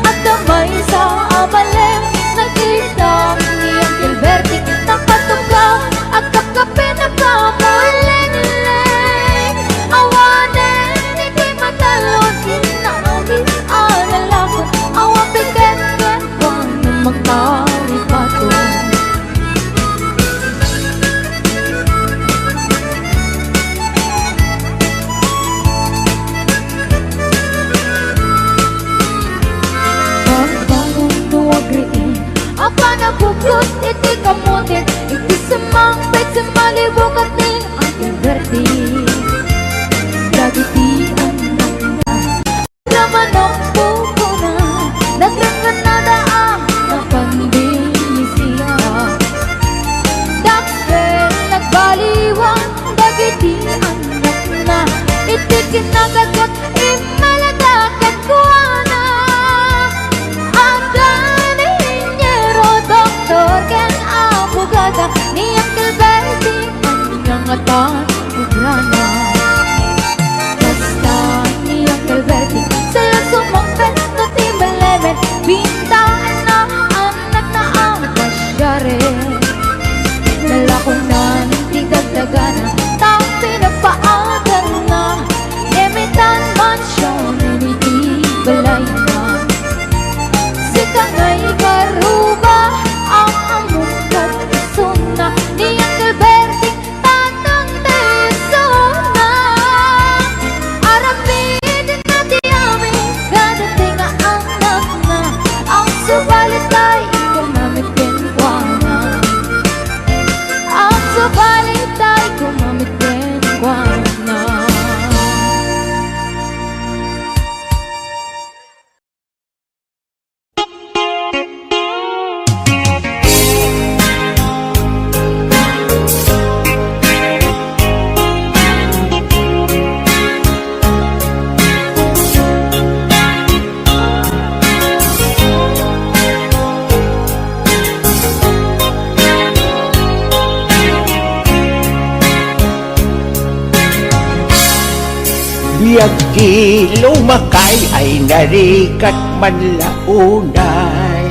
At damay sa abalem Nakita niya Gilberto Nakatugaw at kakapin na kamuling-ling Awanin hindi matalon Inaagis analakot Awang piket-ket Wano magkaripaton Pagbangon nuwagriin Apa nagugot iti kamutin Iti semampit sa malibukat ni ang Gilberto Dagiti ang nagna Laman ang puko na Nagranggan na daang Napangdinisiya Bintang na ang nagtaang pasyare. Dala ko na hindi dagdagan na taong pinapaagal na. Emitan mansyon, hindi balay na. Sika nga'y karuba ang among katisuna. Niyang kalberting tatang tesona. Arapin na tiyami, gadating ang anak na. Ang subalit ay gumamit din kwana. Ang subalit ay gumamit din kwana. Biag di lumakay ay narikat man launay.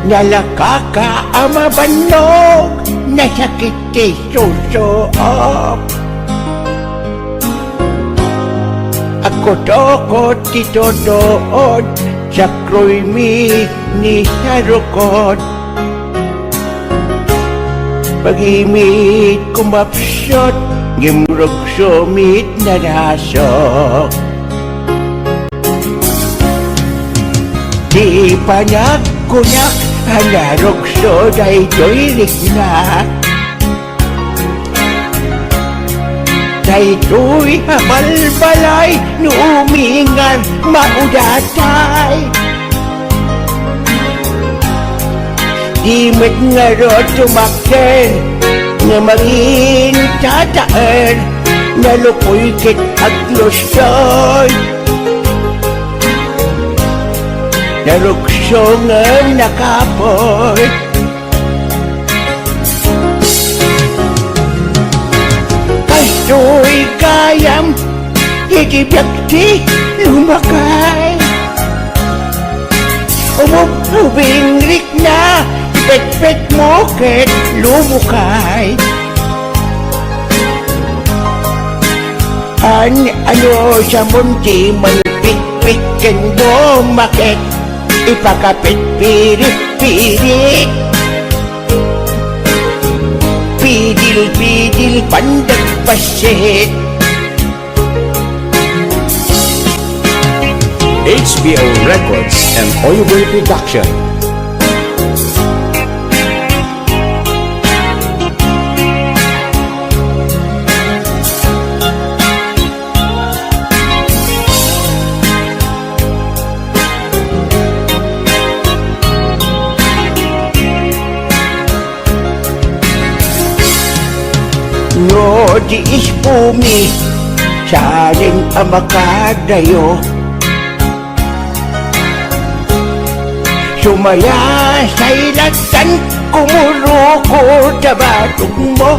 Nalakaka amabanog, nasakit ti susuop. Ako tokot tito doon, sa kroy mi ni sarukot. Pag-imit kumapsot, gimrog sumit na nasok. Di panak kunak, hanarog so daytoy rigna. Daytoy habalbalay, nuumingan maudatay. Di met nga rod tumakden, nga maging tataan, nalukoy kit aglostoy. Narukso nga nakapoy. Kastoy kayam, itibyak-ti lumakay. Umubing-rik na, pet-pet mo ket lumukay. Ano sa munti man pit-pit kendo makit, ipakapit pirit-pirit. Pidil-pidil pandag pasit. HBO Records and Oyoboy Production. No di ispumi, salin ang makadayo. Sumaya sa ilatan, kumuruko sa batong mo.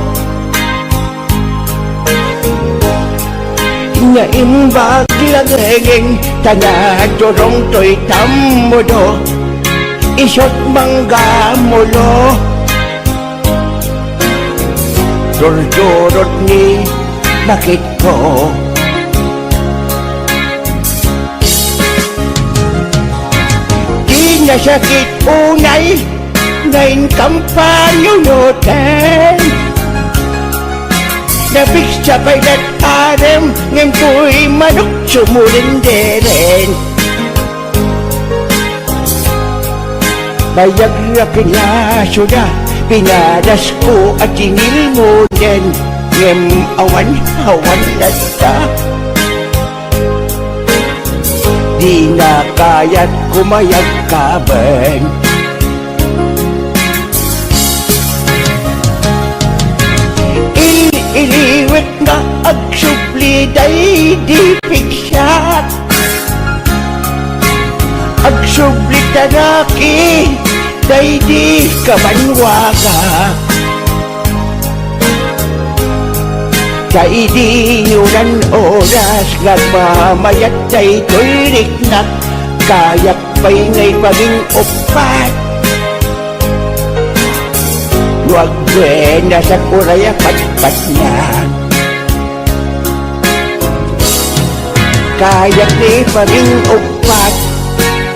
Naimbag lageng, tanadorong to'y tamudo. Isot mangga mulo. Durdurot ni bakit ko. Di nasakit unay, ngayon kampanyunutan. Nabig sa paylat arem, ngayon ko'y manok sumulinderen. Bayag-rakin na suda, pinadas ko at tinil mo din. Ngem awan-awan lata. Di na kaya't kumayag kaban. Iliwit na agsubli day di pigsat. Agsubli tanaki day di kamanwaga. Sa idinunan oras nagmamayat kay tulirik na kayak pa'y ngay paging upat. Huwag na sa kuraya patpat na kayak ni paging upat.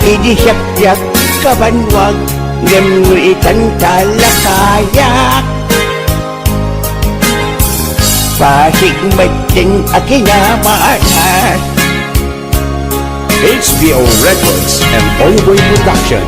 Idi siyak-yak kabanwag ngemritan talakayak. Pasig mating akinamanas. HBO Records and Oyoboy Production.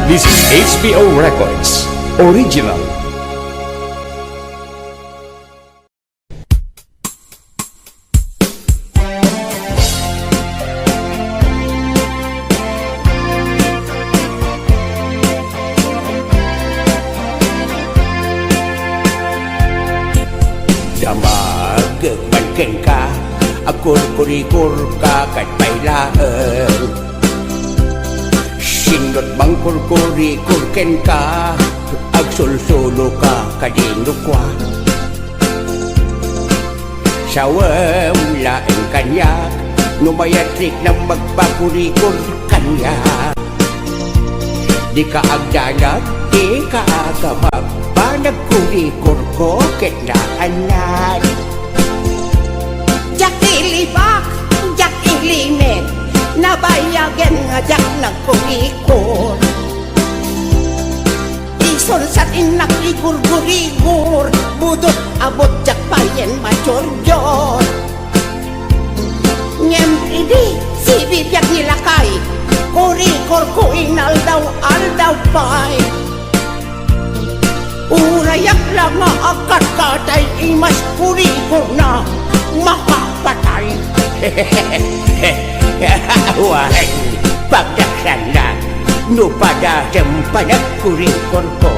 This is HBO Records Original. Damag malken ka, akur-kurikur ka kat pailaan. Sinot bang kurkuri-kurken ka, agsulsulo ka kadino kwa. Sawam laeng kanyak, numayatrik na magpakurikur kanyak. Di ka agdanag, di ka agamag, panagkurikur ko ketnaanan. Jak ilibak, jak ilimet, nabayagan nga jak nagkurikor. Ison sa inak igur-gurigur, budot abot jak payen major-jor. Ngem idi, sibit jak nilakay, kurikor ko inaldaw-aldaw pay. Urayak lang maakat katay, imas kurikor na makapatay. Wahai pagdaksana, no pada sempanak kurikor ko.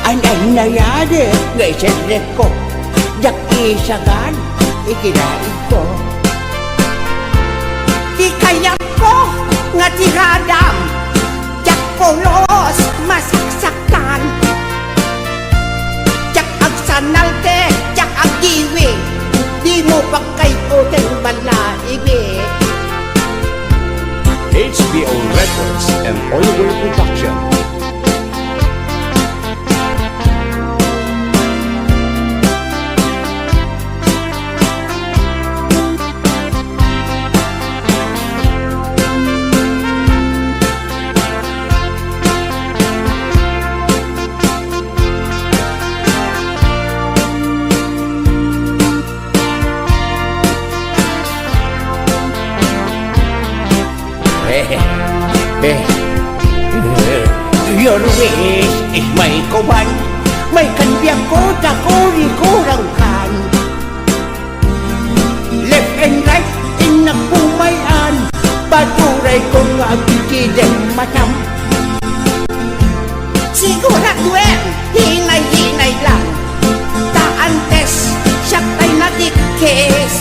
Anay nayade ngay sedek ko, jak isagan ikinain ko. Di kaya ko nga tiradam, jak polos masaksakan. Jak agsanalte, jak agiwi, di mo bakay ko den balaibi. HBO Records and Oyoboy Production. Your wish is may kuban, may kanbiyak ko takuri-kurang kan. Left and right inapumayan, paturay ko nga agkideng matam. Siguraduen, hinay-hinay lang, taantes, siya tay natikis.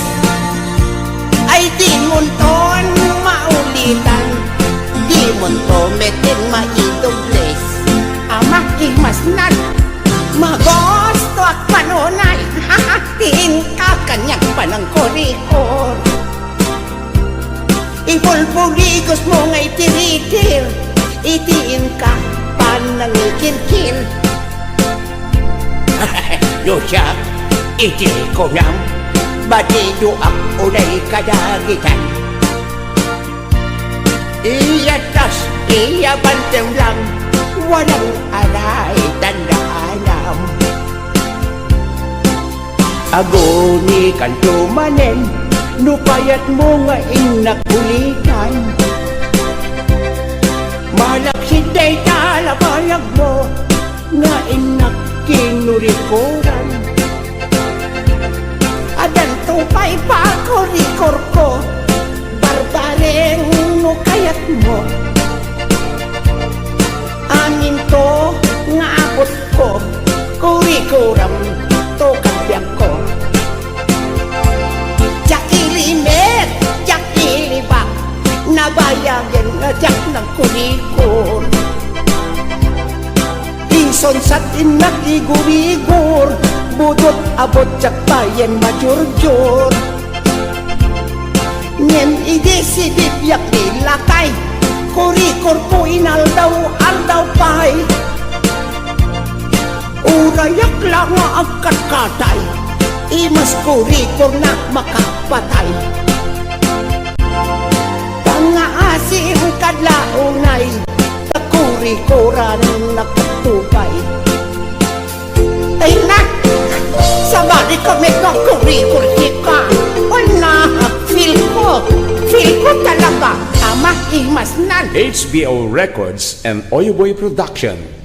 Ay di munton maulitan, di munto metin maidobles. Ama imasnan, magosto at panunay, hahatiin ka kanyang panang korikor. Ipulpuligos mo nga'y tiritir, itiin ka panangikilkil. Lusa, iti ko nang batido ang unay kadagitan. Iyatas, iyabanteng lang, walang alay tandaalam. Agoni kan tumanen, nupayat mo nga inakulitan. Malaksinday talabayag mo, nga inakinurikoran. Adan tupay pa korikor ko, barbareng no kayat mo. Kuri-kuram to kabyang ko Jak ilimet, jak ilibak Nabayagin na jak ng kurikur Ison sa tinak igurigur Budot abot jak bayan majurjur Ngem ide si bibyak nilakay Kurikur ko inaldaw aldaw pay Urayak lang ang katay Imas kurikur na makapatay Pangaasim kadlaunay Kurikuran nakatubay Ay na! Sabali kami ng kurikur ka O na! Feel ko talaga Tama imas nan HBO Records and Oyoboy Production.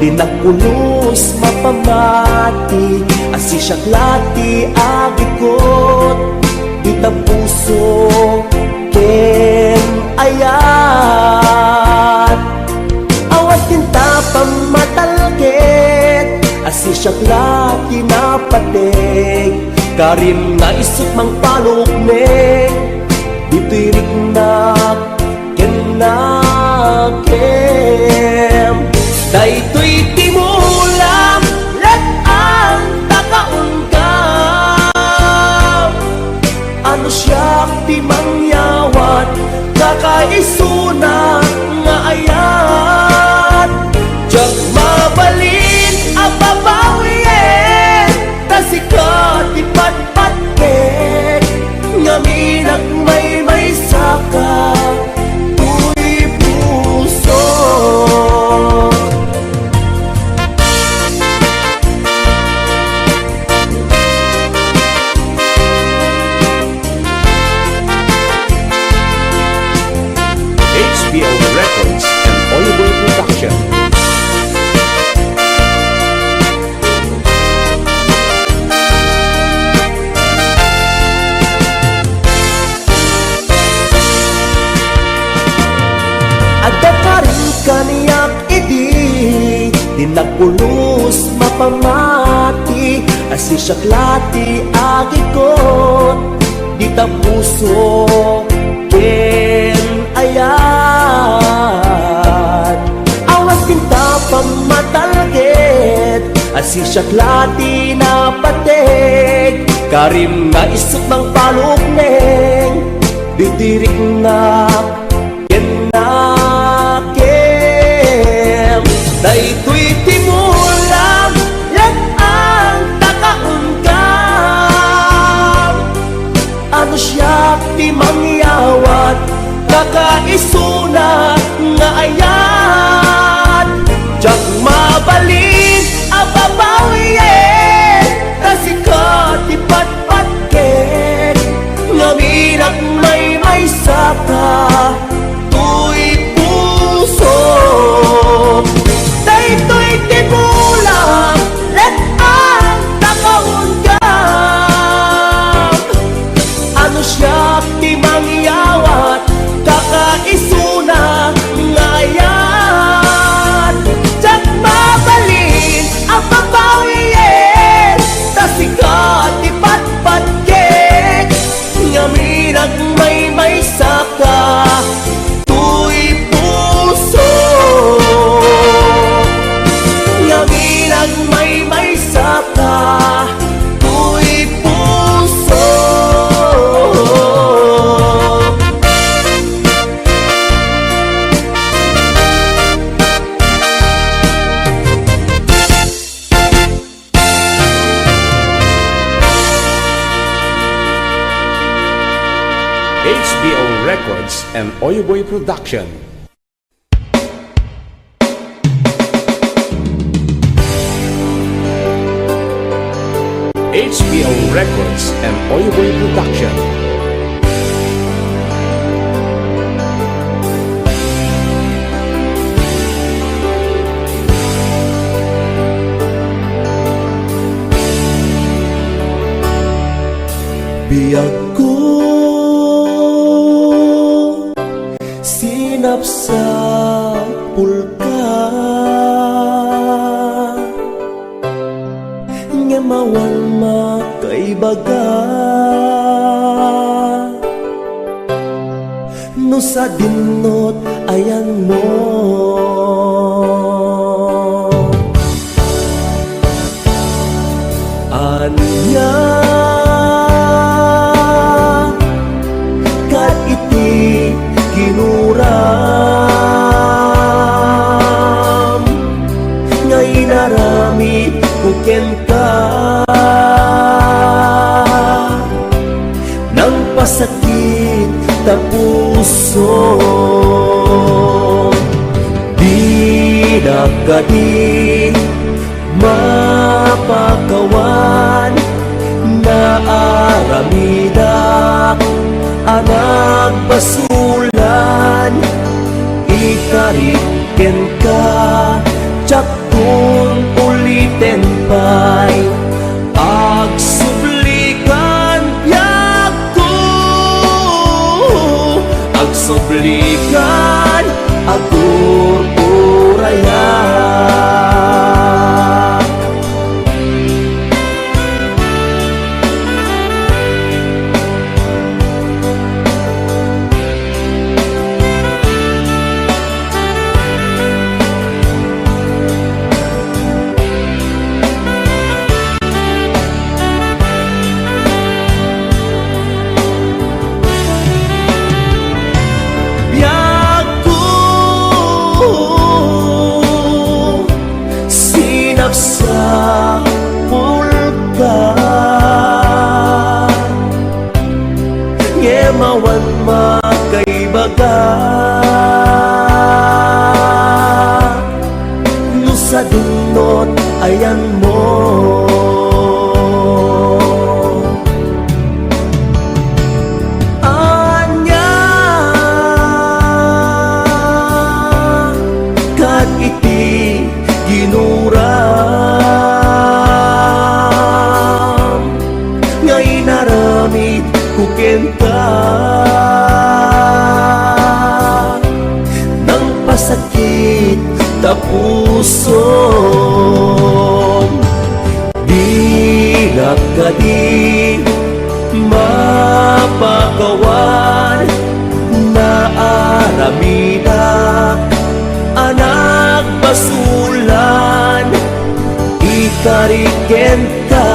di nakulos mapamati, asi siya klati agikot, di tapuso ken ayat. Awat tinta pamatalget, asi siya klati napatig, karim nga isut mang palukneng, di tirik na kenakem. Daytoy timulam, let ang takaungkam. Ano siya di mangyawat, kakaisuna nga ayat. Diyak mabalin ang babawin, tasikat ipatpatkek, ngaminag may saka, tuy puso. HBO Records and Oliver Production. Ada ka rin kaniyak idi, di nagpulos mapamati, asi siya klati agikot, di tapuso ken ayat. Awas tinta pamatalget, asi siya klati napatig, karim nga isut mang palukneng, di tirik na kenakem. Daytoy timulam, yan ang takaungkam. Ano siya di mangyawat, kakaisuna nga ayat. Diyak mabalin ang babawin, tasikat ipatpatkek, ngaminag may saka, tuy puso. Daytoy timulam, let ang takaungkam. Ano siya di mangyawat, kakaisuna nga ayat. Diyak mabalin ang babawin, tasikat ipatpatkek, ngaminag may saka, tuy puso. Ngaminag may saka, tuy puso. HBO Records and Oyoboy Production. HBO Records and Oyoboy Production. Biyag ko sinap sa pulka, nga mawal makaibaga, no sa dinot ayan mo. Anya kat iti kinuram, ngay naramit kuken ka, nang pasakit ta puso. Di nakadi mapakawan na aramidak anak basulan, ikariken ka, tsak kukenta ng pasakit tapuson. Di na kadi mapagawan na aramida anak basulan ikariken ka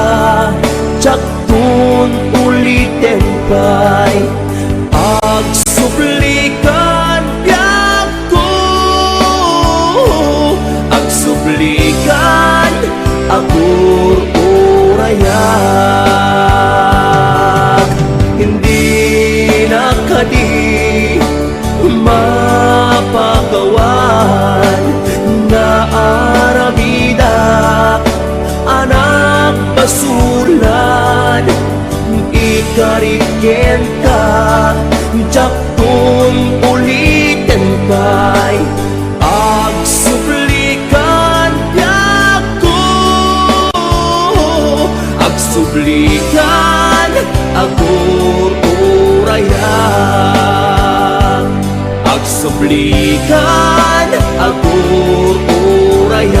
tsaktun uliten kay agsublikan biyak ko agsublikan agur urayan hindi na kadi mapagawan na arabida anak basulan ikariken ka tsaktun ulitin kay agsublikan biyak ko agsublikan agur urayan agsublikan agur urayan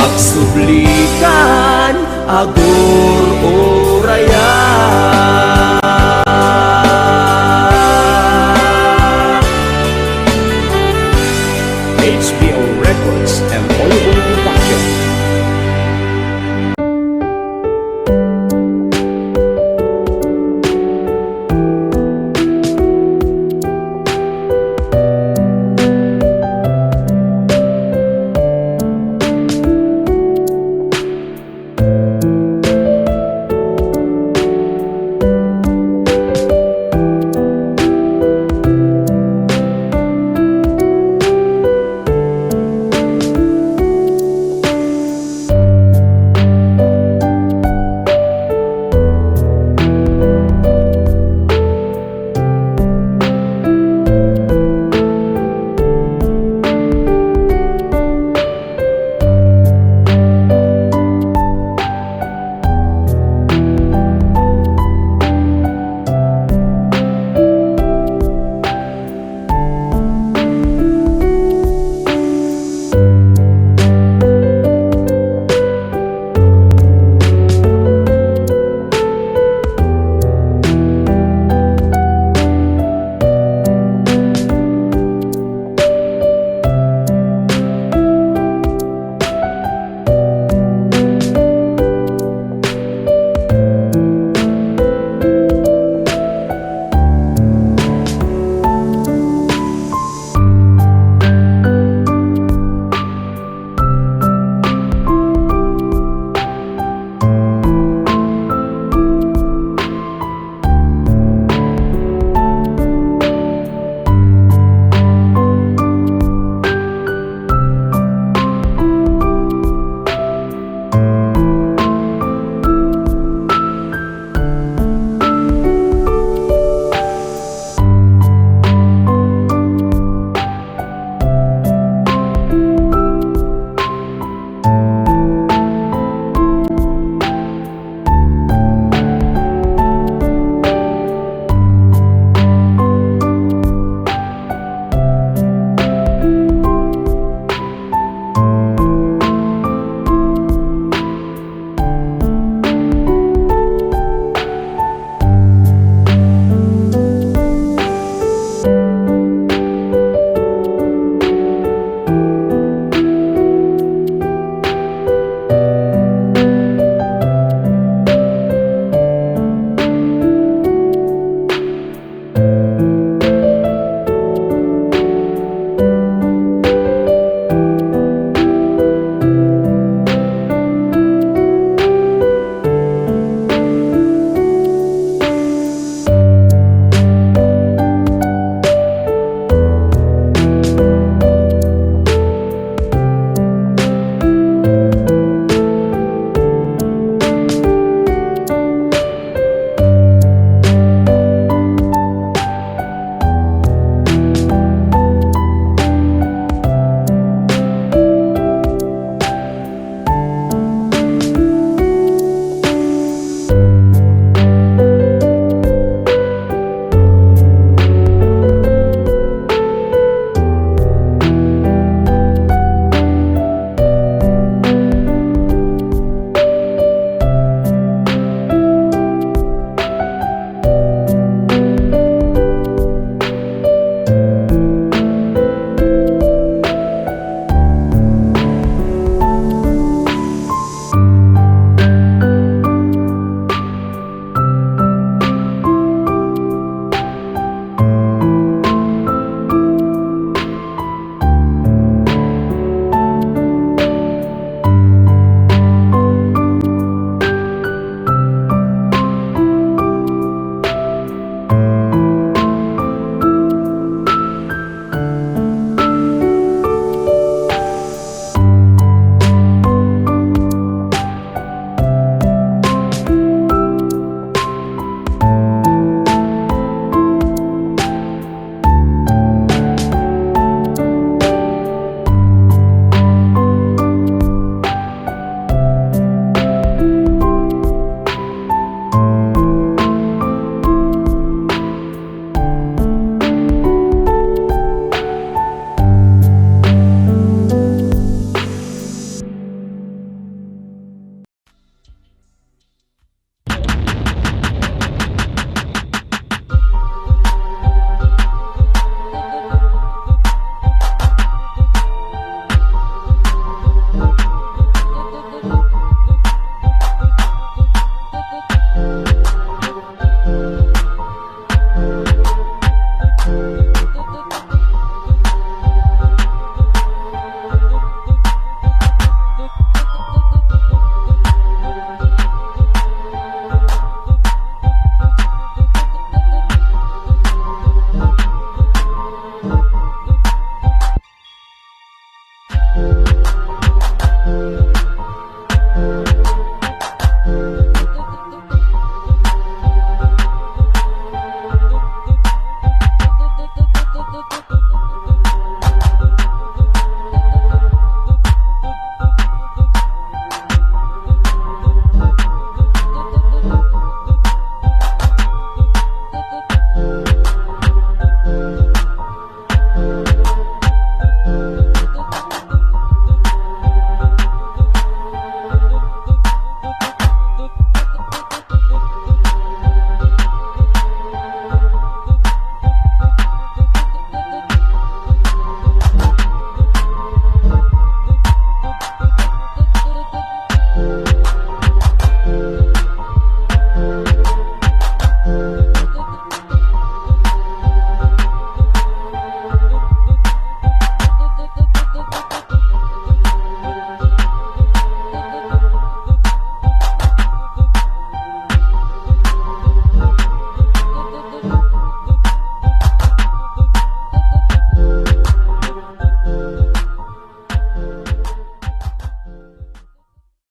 agsublikan agur